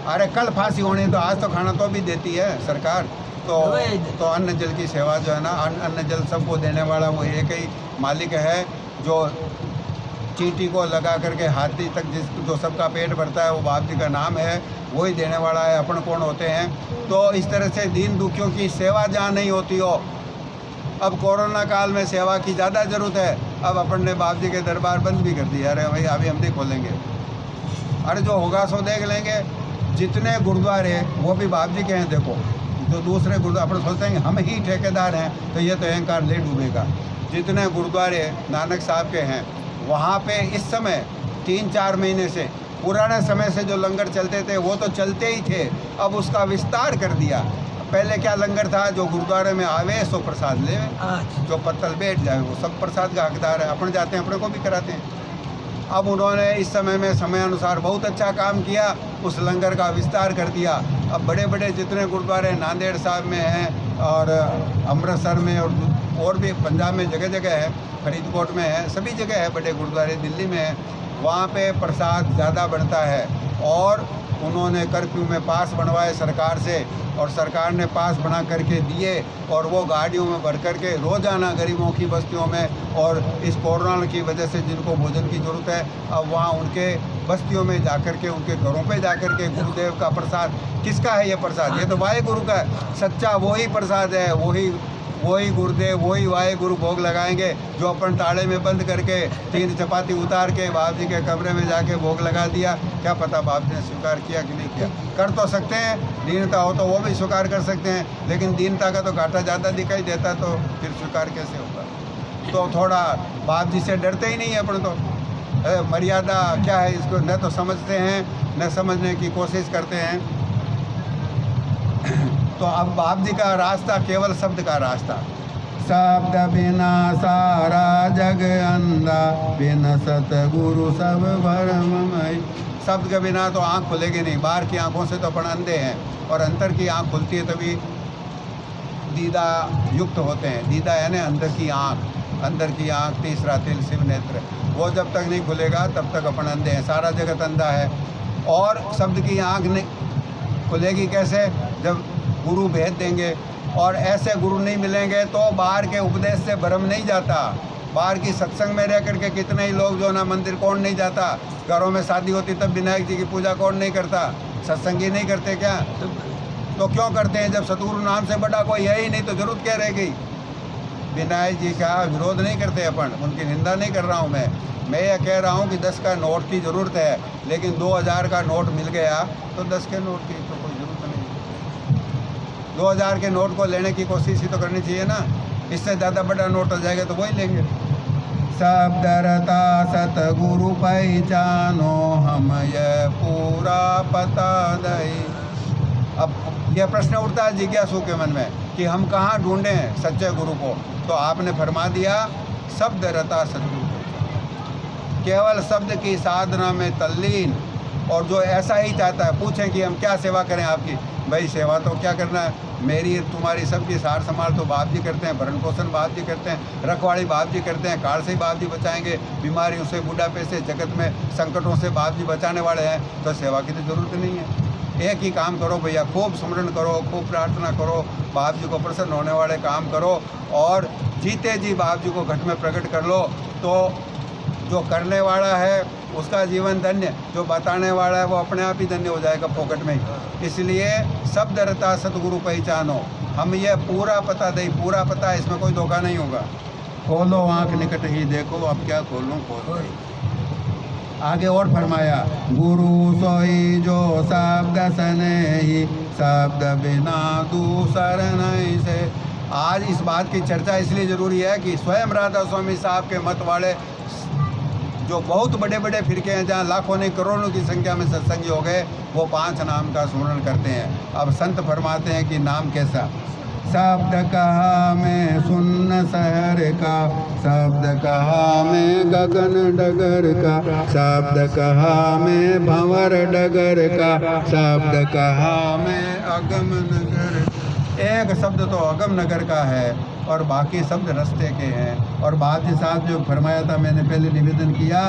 अरे कल फांसी होनी तो आज तो खाना तो भी देती है सरकार। तो अन्न जल की सेवा जो है ना, अन्न जल सबको देने वाला वो एक ही मालिक है, जो चींटी को लगा करके हाथी तक जो सबका पेट भरता है वो बाप जी का नाम है, वही देने वाला है। अपन कौन होते हैं? तो इस तरह से दीन दुखियों की सेवा जहाँ नहीं होती हो, अब कोरोना काल में सेवा की ज़्यादा ज़रूरत है। अब अपन ने बाप जी के दरबार बंद भी कर दिया, अरे भाई अभी हम नहीं खोलेंगे, अरे जो होगा सो देख लेंगे। जितने गुरुद्वारे वो भी बाप जी के हैं, देखो जो दूसरे गुरुद्वारे अपन सोचते हैं हम ही ठेकेदार हैं, तो ये तो अहंकार ले डूबेगा। जितने गुरुद्वारे नानक साहब के हैं वहाँ पे इस समय 3-4 महीने से, पुराने समय से जो लंगर चलते थे वो तो चलते ही थे, अब उसका विस्तार कर दिया। पहले क्या लंगर था, जो गुरुद्वारे में आवे सो प्रसाद ले, जो पत्तल बैठ जाए वो सब प्रसाद का हकदार है। अपन जाते हैं, अपने को भी कराते हैं। अब उन्होंने इस समय में समय अनुसार बहुत अच्छा काम किया, उस लंगर का विस्तार कर दिया। अब बड़े बड़े जितने गुरुद्वारे नांदेड़ साहब में हैं और अमृतसर में और भी पंजाब में जगह जगह है, फरीदकोट में है, सभी जगह है बड़े गुरुद्वारे, दिल्ली में है, वहाँ पे प्रसाद ज़्यादा बनता है। और उन्होंने कर्फ्यू में पास बनवाए सरकार से, और सरकार ने पास बना करके दिए, और वो गाड़ियों में भर करके रोज़ाना गरीबों की बस्तियों में, और इस कोरोना की वजह से जिनको भोजन की ज़रूरत है, अब वहाँ उनके बस्तियों में जाकर के, उनके घरों पे जाकर के गुरुदेव का प्रसाद, किसका है ये प्रसाद? ये तो वाहेगुरु का है, सच्चा वही प्रसाद है, वही गुरुदेव, वही वाहेगुरु भोग लगाएंगे, जो अपन ताले में बंद करके 3 चपाती उतार के बाप जी के कमरे में जाके भोग लगा दिया। क्या पता बाप जी ने स्वीकार किया कि नहीं किया? कर तो सकते हैं, दीनता हो तो वो भी स्वीकार कर सकते हैं, लेकिन दीनता का तो घाटा ज़्यादा दिखाई देता, तो फिर स्वीकार कैसे होगा? तो थोड़ा बाप जी से डरते ही नहीं है अपन तो। मर्यादा क्या है इसको न तो समझते हैं न समझने की कोशिश करते हैं। तो अब बाप जी का रास्ता केवल शब्द का रास्ता। शब्द बिना सारा जग अंधा, बिना सतगुरु सब भरममय। शब्द के बिना तो आँख खुलेगी नहीं। बाहर की आँखों से तो अपन अंधे हैं, और अंतर की आँख खुलती है तभी दीदा युक्त होते हैं। दीदा यानी अंदर की आँख, अंदर की आँख, तीसरा तिल शिव नेत्र, वो जब तक नहीं खुलेगा तब तक अपन अंधे हैं। सारा जगत अंधा है। और शब्द की आँख नहीं खुलेगी कैसे? जब गुरु भेद देंगे। और ऐसे गुरु नहीं मिलेंगे तो बाहर के उपदेश से भ्रम नहीं जाता। बाहर की सत्संग में रह करके कितने ही लोग जो ना मंदिर कौन नहीं जाता, घरों में शादी होती तब विनायक जी की पूजा कौन नहीं करता? सत्संगी नहीं करते क्या? तो क्यों करते हैं? जब सतगुरु नाम से बड़ा कोई है ही नहीं तो जरूरत क्या रह गई? विनायक जी का विरोध नहीं करते अपन, उनकी निंदा नहीं कर रहा हूँ मैं यह कह रहा हूँ कि 10 का नोट की ज़रूरत है, लेकिन 2000 का नोट मिल गया तो 10 के नोट की तो कोई ज़रूरत नहीं। 2000 के नोट को लेने की कोशिश ही तो करनी चाहिए ना। इससे ज़्यादा बड़ा नोट हो जाएगा तो वही लेंगे। शब्द रता सतगुरु पहचानो, हम ये पूरा पता दई। अब यह प्रश्न उठता है जिज्ञासु के मन में कि हम कहाँ ढूंढें सच्चे गुरु को? तो आपने फरमा दिया शब्द रता सतगुरु, केवल शब्द की साधना में तल्लीन। और जो ऐसा ही चाहता है, पूछें कि हम क्या सेवा करें आपकी? भाई सेवा तो क्या करना है, मेरी तुम्हारी सबकी सार संभाल तो बाप जी करते हैं, भरण पोषण बाप जी करते हैं, रखवाड़ी बाप जी करते हैं, काल से ही बाप जी बचाएंगे, बीमारियों से, बुढ़ापे से, जगत में संकटों से बाप जी बचाने वाले हैं। तो सेवा की तो ज़रूरत नहीं है। एक ही काम करो भैया, खूब स्मरण करो, खूब प्रार्थना करो, बाप जी को प्रसन्न होने वाले काम करो, और जीते जी बाप जी को घट में प्रकट कर लो। तो जो करने वाला है उसका जीवन धन्य, जो बताने वाला है वो अपने आप ही धन्य हो जाएगा फोकट में ही। इसलिए शब्द रता सतगुरु पहचानो, हम ये पूरा पता दे, पूरा पता, इसमें कोई धोखा नहीं होगा। खोलो आँख निकट ही देखो, अब क्या खोलूँ खोल। आगे और फरमाया, गुरु सोई जो शब्द सने ही, शब्द बिना दूसर नहीं से। आज इस बात की चर्चा इसलिए ज़रूरी है कि स्वयं राधा स्वामी साहब के मत वाले जो बहुत बड़े बड़े फिरके हैं, जहाँ लाखों नहीं करोड़ों की संख्या में सत्संगी हो गए, वो 5 नाम का स्मरण करते हैं। अब संत फरमाते हैं कि नाम कैसा? शब्द कहा मैं सुन्न शहर का, शब्द कहा मैं गगन डगर का, शब्द कहा मैं भंवर डगर का, शब्द कहा मैं अगम नगर। एक शब्द तो अगम नगर का है और बाकी शब्द रास्ते के हैं। और बाप जी साहब जो फरमाया था, मैंने पहले निवेदन किया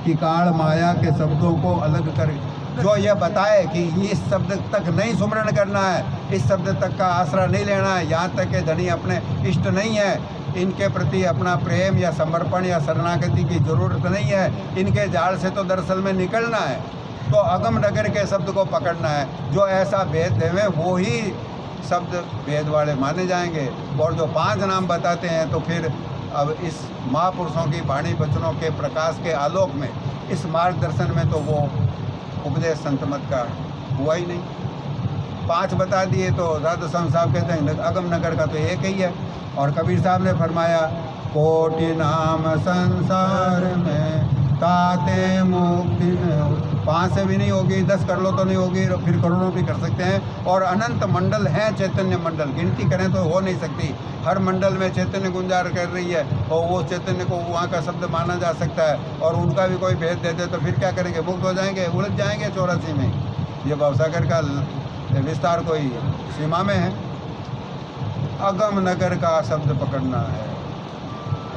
कि काल माया के शब्दों को अलग कर, जो यह बताए कि इस शब्द तक नहीं सुमरण करना है, इस शब्द तक का आसरा नहीं लेना है, यहाँ तक के धनी अपने इष्ट नहीं है, इनके प्रति अपना प्रेम या समर्पण या शरणागति की ज़रूरत नहीं है, इनके जाल से तो दरअसल में निकलना है। तो अगम नगर के शब्द को पकड़ना है। जो ऐसा भेद देवे वो ही शब्द भेद वाले माने जाएंगे। और जो 5 नाम बताते हैं तो फिर अब इस महापुरुषों की वाणी वचनों के प्रकाश के आलोक में, इस मार्गदर्शन में तो वो उपदेश संत मत का हुआ ही नहीं। 5 बता दिए तो राधा स्वामी साहब कहते हैं अगम नगर का तो एक ही है। और कबीर साहब ने फरमाया, कोटि नाम संसार में ताते मुक्ति में। 5 से भी नहीं होगी, 10 कर लो तो नहीं होगी, फिर करोड़ों भी कर सकते हैं। और अनंत मंडल हैं, चैतन्य मंडल, गिनती करें तो हो नहीं सकती। हर मंडल में चैतन्य गुंजार कर रही है और वो चैतन्य को वहाँ का शब्द माना जा सकता है। और उनका भी कोई भेद दे दे तो फिर क्या करेंगे? मुक्त हो जाएंगे, उलझ जाएंगे 84 में। ये भवसागर का विस्तार कोई सीमा में है। अगम नगर का शब्द पकड़ना है,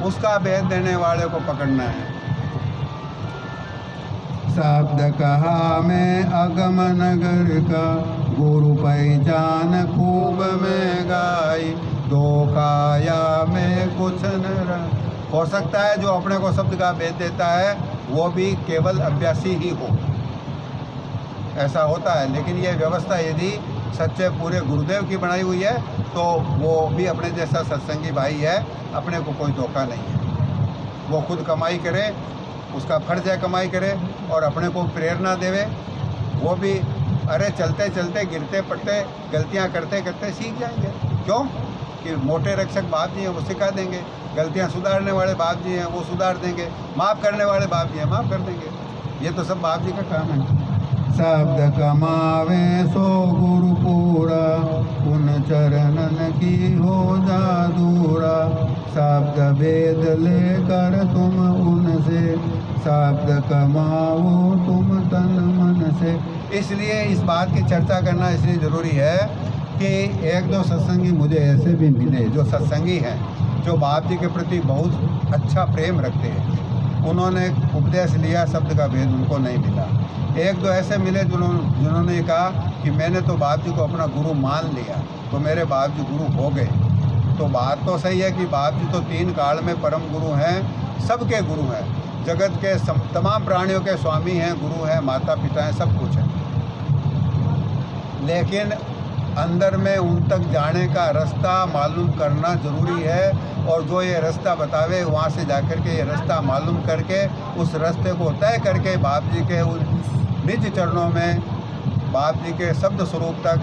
उसका भेद देने वाले को पकड़ना है। शब्द कहा मैं अगम नगर का, गुरु पहचान खूब में गाई, दो काया में कुछ न रह। हो सकता है जो अपने को शब्द का भेद देता है वो भी केवल अभ्यासी ही हो, ऐसा होता है। लेकिन ये व्यवस्था यदि सच्चे पूरे गुरुदेव की बनाई हुई है तो वो भी अपने जैसा सत्संगी भाई है, अपने को कोई धोखा नहीं है। वो खुद कमाई करे, उसका फर्ज है कमाई करे, और अपने को प्रेरणा देवे। वो भी अरे चलते चलते गिरते पड़ते गलतियां करते करते सीख जाएंगे। क्यों? कि मोटे रक्षक बाप जी हैं वो सिखा देंगे, गलतियां सुधारने वाले बाप जी हैं वो सुधार देंगे, माफ़ करने वाले बाप जी हैं माफ़ कर देंगे। ये तो सब बाप जी का काम है। शब्द कमावे सो गुरु पूरा, उन चरणन की हो जादूरा। शब्द वेद लेकर तुम उनसे, शब्द कमाओ तुम तन मन से। इसलिए इस बात की चर्चा करना इसलिए ज़रूरी है कि एक दो सत्संगी मुझे ऐसे भी मिले जो सत्संगी हैं, जो बाप जी के प्रति बहुत अच्छा प्रेम रखते हैं। उन्होंने उपदेश लिया, शब्द का भेद उनको नहीं मिला। एक दो ऐसे मिले जिन्होंने कहा कि मैंने तो बाप जी को अपना गुरु मान लिया, तो मेरे बाप जी गुरु हो गए। तो बात तो सही है कि बाप जी तो 3 काल में परम गुरु हैं, सबके गुरु हैं, जगत के तमाम प्राणियों के स्वामी हैं, गुरु हैं, माता पिता हैं, सब कुछ है। लेकिन अंदर में उन तक जाने का रास्ता मालूम करना ज़रूरी है, और जो ये रास्ता बतावे वहाँ से जाकर के ये रास्ता मालूम करके उस रास्ते को तय करके बाप जी के उन निज चरणों में, बाप जी के शब्द स्वरूप तक,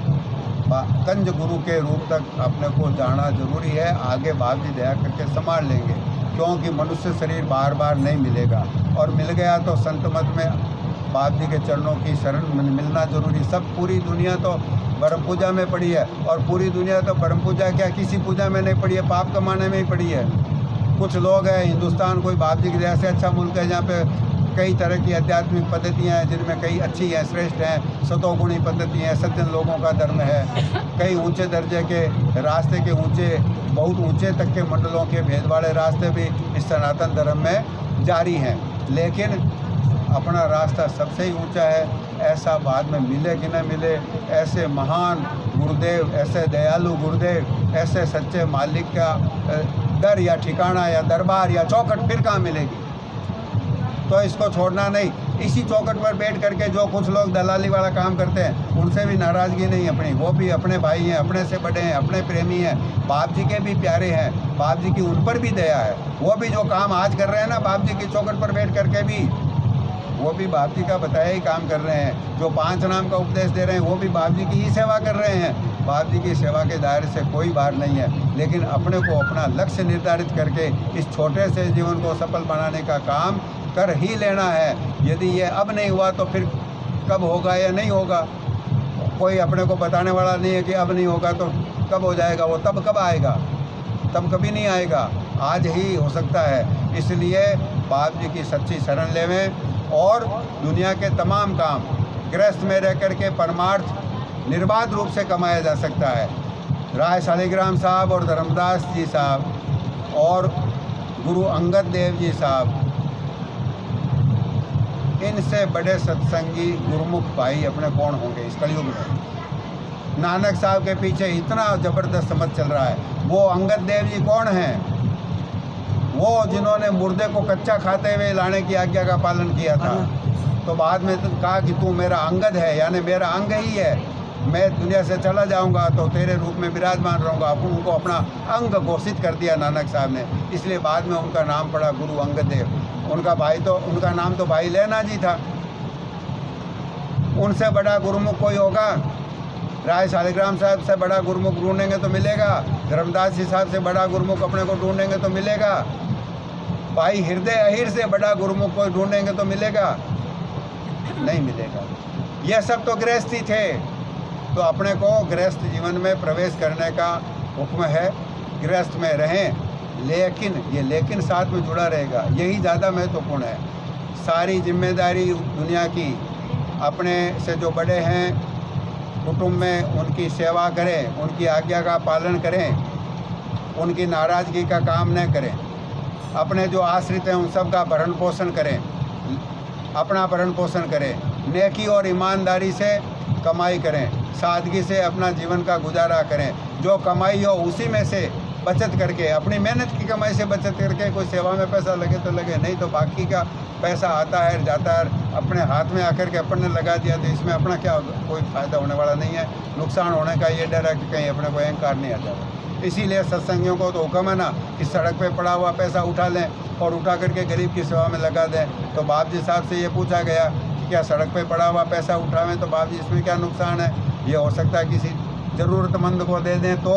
कंज गुरु के रूप तक अपने को जाना जरूरी है। आगे बाप जी दया करके संभाल लेंगे, क्योंकि मनुष्य शरीर बार बार नहीं मिलेगा, और मिल गया तो संत मत में बाप जी के चरणों की शरण मिलना जरूरी। सब पूरी दुनिया तो ब्रह्म पूजा में पड़ी है, और पूरी दुनिया तो ब्रह्म पूजा क्या किसी पूजा में नहीं पड़ी है, पाप कमाने में ही पड़ी है। कुछ लोग हैं, हिंदुस्तान कोई बाप जी के जैसे अच्छा मुल्क है जहाँ पे कई तरह की आध्यात्मिक पद्धतियाँ हैं, जिनमें कई अच्छी हैं, श्रेष्ठ हैं, सतोगुणी पद्धति हैं, सज्जन लोगों का धर्म है। कई ऊंचे दर्जे के रास्ते के बहुत ऊंचे तक के मंडलों के भेद वाले रास्ते भी इस सनातन धर्म में जारी हैं। लेकिन अपना रास्ता सबसे ही ऊंचा है। ऐसा बाद में मिले कि न मिले, ऐसे महान गुरुदेव, ऐसे दयालु गुरुदेव, ऐसे सच्चे मालिक का दर या ठिकाना या दरबार या चौखट फिर कहाँ मिलेगी। तो इसको छोड़ना नहीं। इसी चौखट पर बैठ करके जो कुछ लोग दलाली वाला काम करते हैं, उनसे भी नाराज़गी नहीं अपनी, वो भी अपने भाई हैं, अपने से बड़े हैं, अपने प्रेमी हैं, बाप जी के भी प्यारे हैं, बाप जी की उन पर भी दया है। वो भी जो काम आज कर रहे हैं ना बाप जी की चौखट पर बैठ करके भी, वो भी बाप जी का बताया ही काम कर रहे हैं। जो 5 नाम का उपदेश दे रहे हैं वो भी बाप जी की ही सेवा कर रहे हैं। बाप जी की सेवा के दायरे से कोई बाहर नहीं है, लेकिन अपने को अपना लक्ष्य निर्धारित करके इस छोटे से जीवन को सफल बनाने का काम कर ही लेना है। यदि ये अब नहीं हुआ तो फिर कब होगा या नहीं होगा, कोई अपने को बताने वाला नहीं है कि अब नहीं होगा तो कब हो जाएगा। वो तब कब आएगा, तब कभी नहीं आएगा, आज ही हो सकता है। इसलिए बाप जी की सच्ची शरण लेवें, और दुनिया के तमाम काम गृहस्थ में रह कर के परमार्थ निर्बाध रूप से कमाया जा सकता है। राय शालिग्राम साहब और धर्मदास जी साहब और गुरु अंगद देव जी साहब, इनसे बड़े सत्संगी गुरुमुख भाई अपने कौन होंगे इस कलयुग में। नानक साहब के पीछे इतना ज़बरदस्त समझ चल रहा है। वो अंगद देव जी कौन हैं? वो जिन्होंने मुर्दे को कच्चा खाते हुए लाने की आज्ञा का पालन किया था। तो बाद में तो कहा कि तू मेरा अंगद है, यानी मेरा अंग ही है, मैं दुनिया से चला जाऊंगा तो तेरे रूप में विराजमान रहूँगा। उनको अपना अंग घोषित कर दिया नानक साहब ने, इसलिए बाद में उनका नाम पड़ा गुरु अंगद देव। उनका नाम तो भाई लहना जी था। उनसे बड़ा गुरुमुख कोई होगा? राय शालिग्राम साहब से बड़ा गुरुमुख ढूंढेंगे तो मिलेगा, धर्मदास जी साहब से बड़ा गुरुमुख अपने को ढूंढेंगे तो मिलेगा, भाई हृदय अहिर से बड़ा गुरुमुख कोई ढूंढेंगे तो मिलेगा? नहीं मिलेगा। यह सब तो गृहस्थी थे। तो अपने को गृहस्थ जीवन में प्रवेश करने का हुक्म है, गृहस्थ में रहें, लेकिन ये लेकिन साथ में जुड़ा रहेगा, यही ज़्यादा महत्वपूर्ण है। सारी जिम्मेदारी दुनिया की अपने से जो बड़े हैं कुटुंब में उनकी सेवा करें, उनकी आज्ञा का पालन करें, उनकी नाराज़गी का काम न करें, अपने जो आश्रित हैं उन सब का भरण पोषण करें, अपना भरण पोषण करें, नेकी और ईमानदारी से कमाई करें, सादगी से अपना जीवन का गुजारा करें। जो कमाई हो उसी में से बचत करके, अपनी मेहनत की कमाई से बचत करके, कोई सेवा में पैसा लगे तो लगे, नहीं तो बाकी का पैसा आता है जाता है, अपने हाथ में आकर के अपन ने लगा दिया तो इसमें अपना क्या कोई फ़ायदा होने वाला नहीं है। नुकसान होने का ये डर है कि कहीं अपने को अहंकार नहीं आ जाता। इसीलिए सत्संगियों को तो हुक्म है ना कि सड़क पे पड़ा हुआ पैसा उठा लें और उठा करके गरीब की सेवा में लगा दें। तो बाप जी साहब से ये पूछा गया कि क्या सड़क पे पड़ा हुआ पैसा उठावें? तो बाप जी इसमें क्या नुकसान है? ये हो सकता है किसी ज़रूरतमंद को दे दें। तो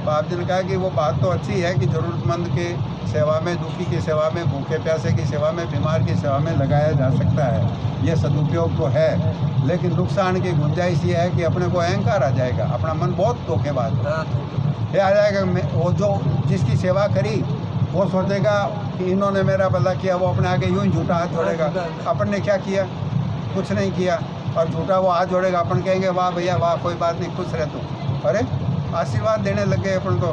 बाप जी ने कहा कि वो बात तो अच्छी है कि ज़रूरतमंद की सेवा में, दुखी की सेवा में, भूखे प्यासे की सेवा में, बीमार की सेवा में लगाया जा सकता है, ये सदुपयोग तो है। लेकिन नुकसान की गुंजाइश ये है कि अपने को अहंकार आ जाएगा, अपना मन बहुत धोखेबाज ये आ जाएगा। वो जो जिसकी सेवा करी वो सोचेगा कि इन्होंने मेरा भला किया, वो अपने आगे यूं ही झूठा हाथ जोड़ेगा। अपन ने क्या किया? कुछ नहीं किया, और झूठा वो हाथ जोड़ेगा। अपन कहेंगे वाह भैया वाह, कोई बात नहीं, खुश रह तू। अरे आशीर्वाद देने लग गए अपन को।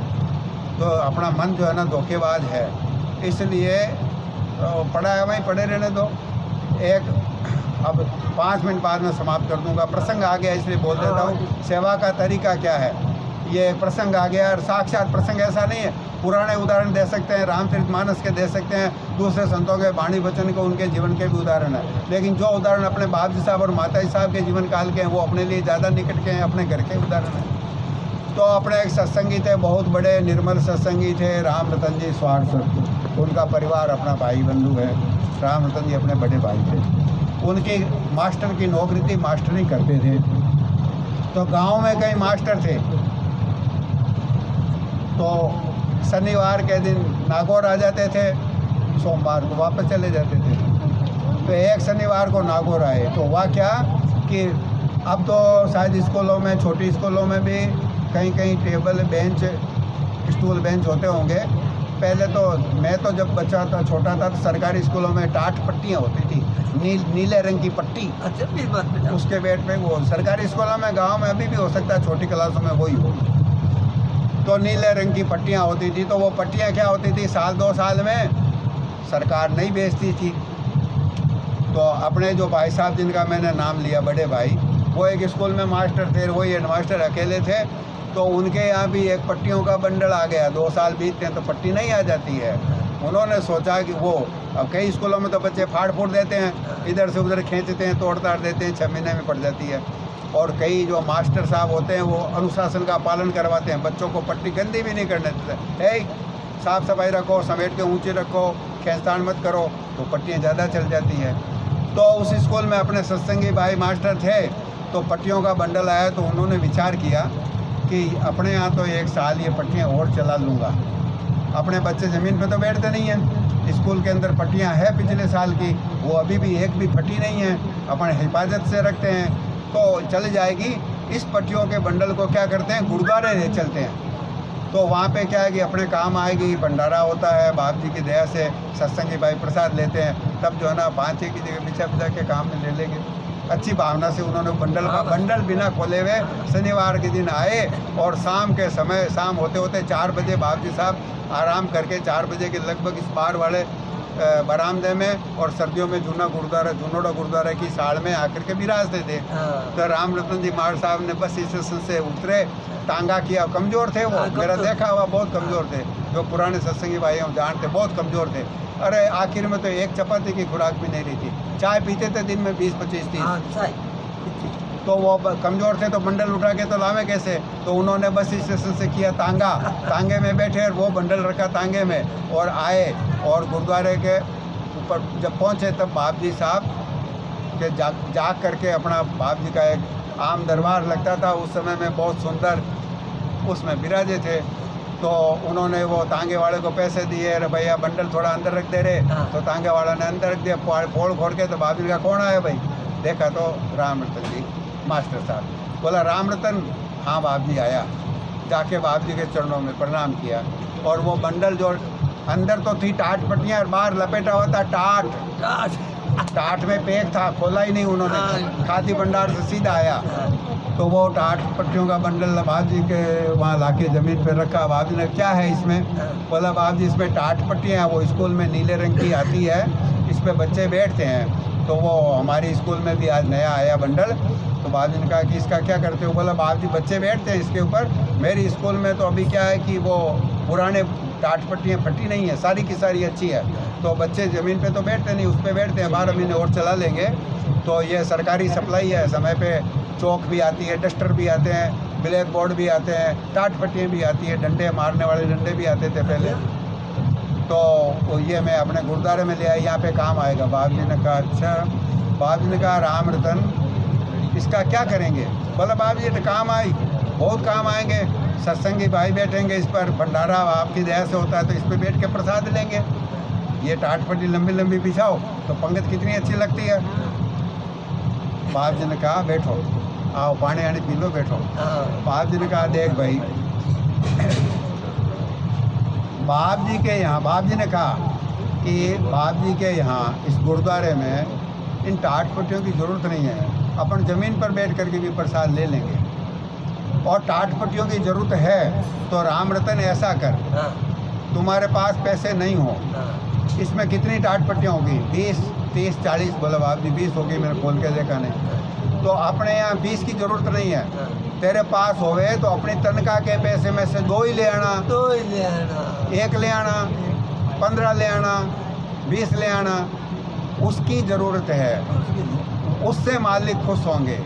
तो अपना मन जो है ना धोखेबाज है, इसलिए पढ़ा है वहीं पढ़े रहने दो। अब 5 मिनट बाद में समाप्त कर दूंगा, प्रसंग आ गया इसलिए बोल देता हूँ। सेवा का तरीका क्या है, ये प्रसंग आ गया। और साक्षात प्रसंग ऐसा नहीं है, पुराने उदाहरण दे सकते हैं, रामचरितमानस के दे सकते हैं, दूसरे संतों के वाणी वचन के, उनके जीवन के भी उदाहरण है। लेकिन जो उदाहरण अपने बाप जी साहब और माता जी साहब के जीवन काल के हैं, वो अपने लिए ज़्यादा निकट के हैं, अपने घर के उदाहरण हैं। तो अपने एक सत्संगी थे, बहुत बड़े निर्मल सत्संगी थे, राम रतन जी स्वार्थसर। उनका परिवार अपना भाई बंधु है। राम रतन जी अपने बड़े भाई थे। उनकी मास्टर की नौकरी थी, मास्टरी करते थे। तो गांव में कई मास्टर थे, तो शनिवार के दिन नागौर आ जाते थे, सोमवार को वापस चले जाते थे। तो एक शनिवार को नागौर आए, तो हुआ क्या कि अब तो शायद स्कूलों में, छोटी स्कूलों में भी कहीं कहीं टेबल बेंच, स्टूल बेंच होते होंगे। पहले तो मैं तो जब बच्चा था, छोटा था, तो सरकारी स्कूलों में टाट पट्टियाँ होती थी, नीले रंग की पट्टी। अच्छा, उसके बेड पे वो सरकारी स्कूलों में, गांव में अभी भी हो सकता है, छोटी क्लासों में वही हो। तो नीले रंग की पट्टियाँ होती थी। तो वो पट्टियाँ क्या होती थी, साल 2 साल में सरकार नहीं बेचती थी। तो अपने जो भाई साहब जिनका मैंने नाम लिया, बड़े भाई, वो एक स्कूल में मास्टर थे, वही हेडमास्टर अकेले थे। तो उनके यहाँ भी एक पट्टियों का बंडल आ गया। 2 साल बीतते हैं तो पट्टी नहीं आ जाती है। उन्होंने सोचा कि वो, अब कई स्कूलों में तो बच्चे फाड़ फूड़ देते हैं, इधर से उधर खींचते हैं, तोड़ ताड़ देते हैं, 6 महीने में पड़ जाती है। और कई जो मास्टर साहब होते हैं वो अनुशासन का पालन करवाते हैं, बच्चों को पट्टी गंदी भी नहीं करने देते। साफ़ सफाई रखो, समेट के ऊँचे रखो, खींचतान मत करो, तो पट्टियाँ ज़्यादा चल जाती है। तो उस स्कूल में अपने सत्संगी भाई मास्टर थे, तो पट्टियों का बंडल आया। तो उन्होंने विचार किया कि अपने यहाँ तो 1 साल ये पट्टियाँ और चला लूँगा। अपने बच्चे ज़मीन पे तो बैठते नहीं हैं, स्कूल के अंदर पट्टियाँ हैं पिछले साल की, वो अभी भी एक भी फटी नहीं है, अपन हिफाजत से रखते हैं, तो चल जाएगी। इस पट्टियों के बंडल को क्या करते हैं, गुरुद्वारे ले चलते हैं। तो वहाँ पे क्या है कि अपने काम आएगी, भंडारा होता है, बाप जी की दया से सत्संगी भाई प्रसाद लेते हैं, तब जो है ना 5-6 की जगह बिछा के काम में ले लेंगे। अच्छी भावना से उन्होंने बंडल बिना खोले हुए शनिवार के दिन आए। और शाम के समय, शाम होते होते 4 बजे बाप जी साहब आराम करके 4 बजे के लगभग इस बार वाले बरामदे में, और सर्दियों में जुनोड़ा गुरुद्वारा की साड़ में आकर के विराजते थे। तो राम रतन जी मार साहब ने बस स्टेशन से उतरे, टांगा किया। कमज़ोर थे वो, मेरा देखा हुआ बहुत कमज़ोर थे। जो पुराने सत्संगी भाई हम जानते, बहुत कमज़ोर थे। अरे आखिर में तो 1 चपाती की खुराक भी नहीं रही थी। चाय पीते थे दिन में 20-25-30। तो वो कमज़ोर थे, तो बंडल उठा के तो लावे कैसे। तो उन्होंने बस स्टेशन से किया तांगा, तांगे में बैठे और वो बंडल रखा तांगे में, और आए। और गुरुद्वारे के ऊपर जब पहुँचे तब बाप जी साहब के जाग करके अपना, बाप जी का एक आम दरबार लगता था उस समय में, बहुत सुंदर, उसमें विराजे थे। तो उन्होंने वो तांगे वाले को पैसे दिए, अरे भैया बंडल थोड़ा अंदर रख दे रहे। तो तांगे वाला ने अंदर रख दिया, फोड़ के। तो बाप जी का कौन आया भाई, देखा तो राम रतन जी मास्टर साहब। बोला राम रतन, हाँ बाप जी आया। जाके बाप जी के चरणों में प्रणाम किया। और वो बंडल जो अंदर तो थी टाट पट्टियाँ, और बाहर लपेटा हुआ था टाट में पैक था, खोला ही नहीं उन्होंने, खादी भंडार से सीधा आया। तो वो टाट पट्टियों का बंडल बाप जी के वहाँ लाके ज़मीन पर रखा। बाप जी ने, क्या है इसमें? बोला बाप जी इसमें टाट पट्टियाँ हैं, वो स्कूल में नीले रंग की आती है, इस पर बच्चे बैठते हैं। तो वो हमारी स्कूल में भी आज नया आया बंडल। तो बाप जी ने कहा कि इसका क्या करते हो? बोला बाप जी बच्चे बैठते हैं इसके ऊपर, मेरी स्कूल में तो अभी क्या है कि वो पुराने टाट पट्टियाँ फटी नहीं है, सारी की सारी अच्छी है। तो बच्चे ज़मीन पे तो बैठते नहीं, उस पर बैठते हैं, 12 महीने और चला लेंगे। तो ये सरकारी सप्लाई है, समय पे चौक भी आती है, डस्टर भी आते हैं, ब्लैक बोर्ड भी आते हैं, टाट पट्टियाँ भी आती है, डंडे मारने वाले डंडे भी आते थे पहले। तो ये मैं अपने गुरुद्वारे में ले आई, यहाँ पे काम आएगा। बाप जी ने कहा अच्छा। बाप जी ने कहा राम रतन इसका क्या करेंगे? बोला बाप जी काम आई। बहुत काम आएंगे। सत्संगी भाई बैठेंगे इस पर, भंडारा आपकी दया से होता है तो इस पर बैठ के प्रसाद लेंगे। ये टाट पट्टी लंबी लंबी बिछाओ तो पंगत कितनी अच्छी लगती है। बाप जी ने कहा बैठो, आओ पानी आने पी लो, बैठो। बाप जी ने कहा देख भाई, बाप जी के यहाँ, बाप जी ने कहा कि बाप जी के यहाँ इस गुरुद्वारे में इन टाट पट्टियों की ज़रूरत नहीं है, अपन ज़मीन पर बैठ करके भी प्रसाद ले लेंगे। और टाट पट्टियों की ज़रूरत है तो राम रतन ऐसा कर, तुम्हारे पास पैसे नहीं हो, इसमें कितनी टाट पट्टियाँ होगी? 20, 30, 40। बोला बाप जी 20 होगी, मैंने खोल के देखा नहीं। तो अपने यहाँ 20 की ज़रूरत नहीं है, तेरे पास होवे तो अपनी तनख्वाह के पैसे में से 2 ही ले आना, 1 ले आना, 15 ले आना, 20 ले आना। उसकी ज़रूरत है, उससे मालिक खुश होंगे,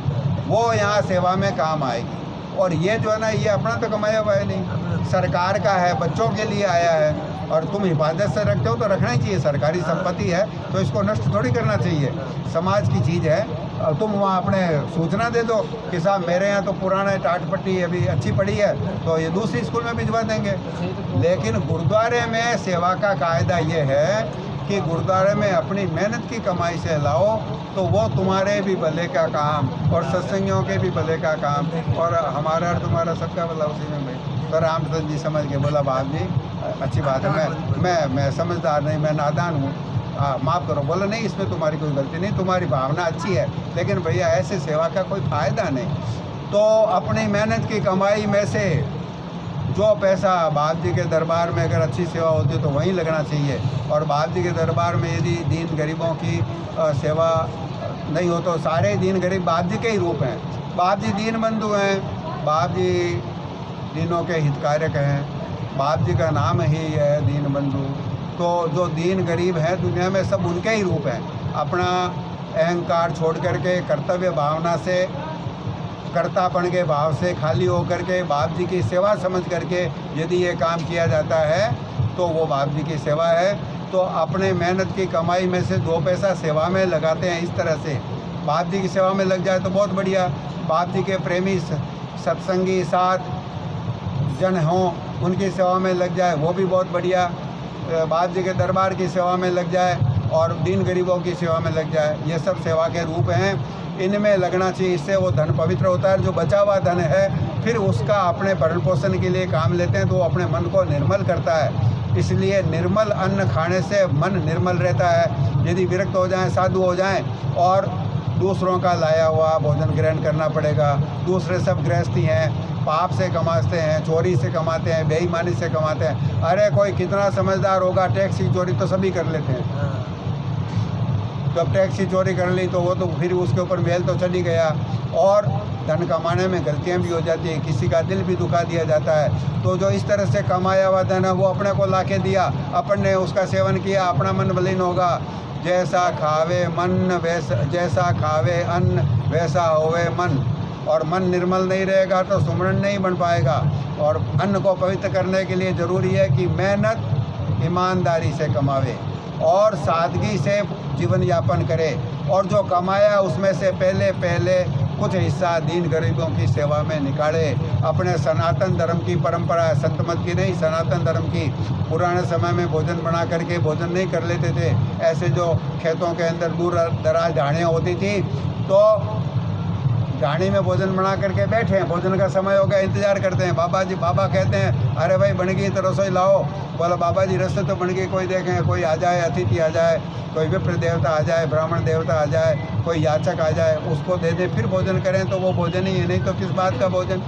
वो यहाँ सेवा में काम आएगी। और ये जो है ना, ये अपना तो कमाया हुआ है नहीं, सरकार का है, बच्चों के लिए आया है। और तुम हिफाजत से रखते हो तो रखना ही चाहिए, सरकारी संपत्ति है तो इसको नष्ट थोड़ी करना चाहिए, समाज की चीज़ है। तुम वहाँ अपने सूचना दे दो कि साहब मेरे यहाँ तो पुराना टाट पट्टी अभी अच्छी पड़ी है, तो ये दूसरी स्कूल में भिजवा देंगे। लेकिन गुरुद्वारे में सेवा का कायदा ये है कि गुरुद्वारे में अपनी मेहनत की कमाई से लाओ तो वो तुम्हारे भी भले का काम और सत्संगियों के भी भले का काम, और हमारा और तुम्हारा सबका भला उसी में भाई। तो रामचंद्र जी समझ के बोला बाप जी अच्छी बात है, मैं समझदार नहीं, मैं नादान हूँ, माफ़ करो। बोला नहीं, इसमें तुम्हारी कोई गलती नहीं, तुम्हारी भावना अच्छी है, लेकिन भैया ऐसे सेवा का कोई फ़ायदा नहीं। तो अपनी मेहनत की कमाई में से जो पैसा बाप जी के दरबार में अगर अच्छी सेवा होती तो वहीं लगना चाहिए। और बाप जी के दरबार में यदि दीन गरीबों की सेवा नहीं हो तो सारे दीन गरीब बाप जी के ही रूप हैं। बाप जी दीन बंधु हैं, बाप जी दीनों के हितकारक हैं, बाप जी का नाम ही है दीन बंधु। तो जो दीन गरीब हैं दुनिया में सब उनके ही रूप हैं। अपना अहंकार छोड़ करके कर्तव्य भावना से, कर्तापन के भाव से खाली होकर के बाप जी की सेवा समझ करके यदि ये काम किया जाता है तो वो बाप जी की सेवा है। तो अपने मेहनत की कमाई में से 2 पैसा सेवा में लगाते हैं, इस तरह से बाप जी की सेवा में लग जाए तो बहुत बढ़िया। बाप जी के प्रेमी सत्संगी साथ जन हों, उनकी सेवा में लग जाए वो भी बहुत बढ़िया। बाप जी के दरबार की सेवा में लग जाए और दीन गरीबों की सेवा में लग जाए, ये सब सेवा के रूप हैं, इनमें लगना चाहिए। इससे वो धन पवित्र होता है। जो बचा हुआ धन है फिर उसका अपने भरण पोषण के लिए काम लेते हैं तो वो अपने मन को निर्मल करता है। इसलिए निर्मल अन्न खाने से मन निर्मल रहता है। यदि विरक्त हो जाएं, साधु हो जाएं और दूसरों का लाया हुआ भोजन ग्रहण करना पड़ेगा। दूसरे सब गृहस्थी हैं, पाप से कमाते हैं, चोरी से कमाते हैं, बेईमानी से कमाते हैं। अरे कोई कितना समझदार होगा, टैक्सी चोरी तो सभी कर लेते हैं। जब टैक्सी चोरी कर ली तो वो तो फिर उसके ऊपर मेल तो चढ़ ही गया। और धन कमाने में गलतियां भी हो जाती हैं, किसी का दिल भी दुखा दिया जाता है। तो जो इस तरह से कमाया हुआ धन है वो अपने को लाके दिया, अपन ने उसका सेवन किया, अपना मन मलिन होगा। जैसा खावे मन वैसा, जैसा खावे अन्न वैसा होवे मन। और मन निर्मल नहीं रहेगा तो सुमरन नहीं बन पाएगा। और अन्न को पवित्र करने के लिए ज़रूरी है कि मेहनत ईमानदारी से कमावे और सादगी से जीवन यापन करे। और जो कमाया उसमें से पहले कुछ हिस्सा दीन गरीबों की सेवा में निकाले। अपने सनातन धर्म की परंपरा है, संत मत की नहीं, सनातन धर्म की। पुराने समय में भोजन बना करके भोजन नहीं कर लेते थे। ऐसे जो खेतों के अंदर दूर दराज ढाणियाँ होती थी तो ढाणी में भोजन बना करके बैठे हैं, भोजन का समय हो गया, इंतजार करते हैं। बाबा जी, बाबा कहते हैं अरे भाई बन गई तो रसोई लाओ। बोला बाबा जी रसोई तो बन गई, कोई देखें, कोई आ जाए, अतिथि आ जाए, कोई विप्र देवता आ जाए, ब्राह्मण देवता आ जाए, कोई याचक आ जाए, उसको दे दें फिर भोजन करें तो वो भोजन ही है, नहीं तो किस बात का भोजन।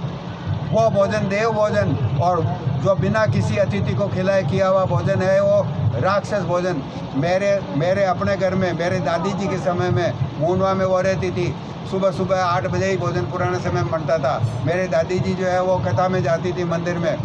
वो भोजन देव भोजन, और जो बिना किसी अतिथि को खिलाए किया हुआ भोजन है वो राक्षस भोजन। मेरे अपने घर में मेरे दादी जी के समय में मूंडवा में वो रहती थी, सुबह सुबह 8 बजे ही भोजन पुराने समय में बनता था। मेरे दादी जी जो है वो कथा में जाती थी मंदिर में।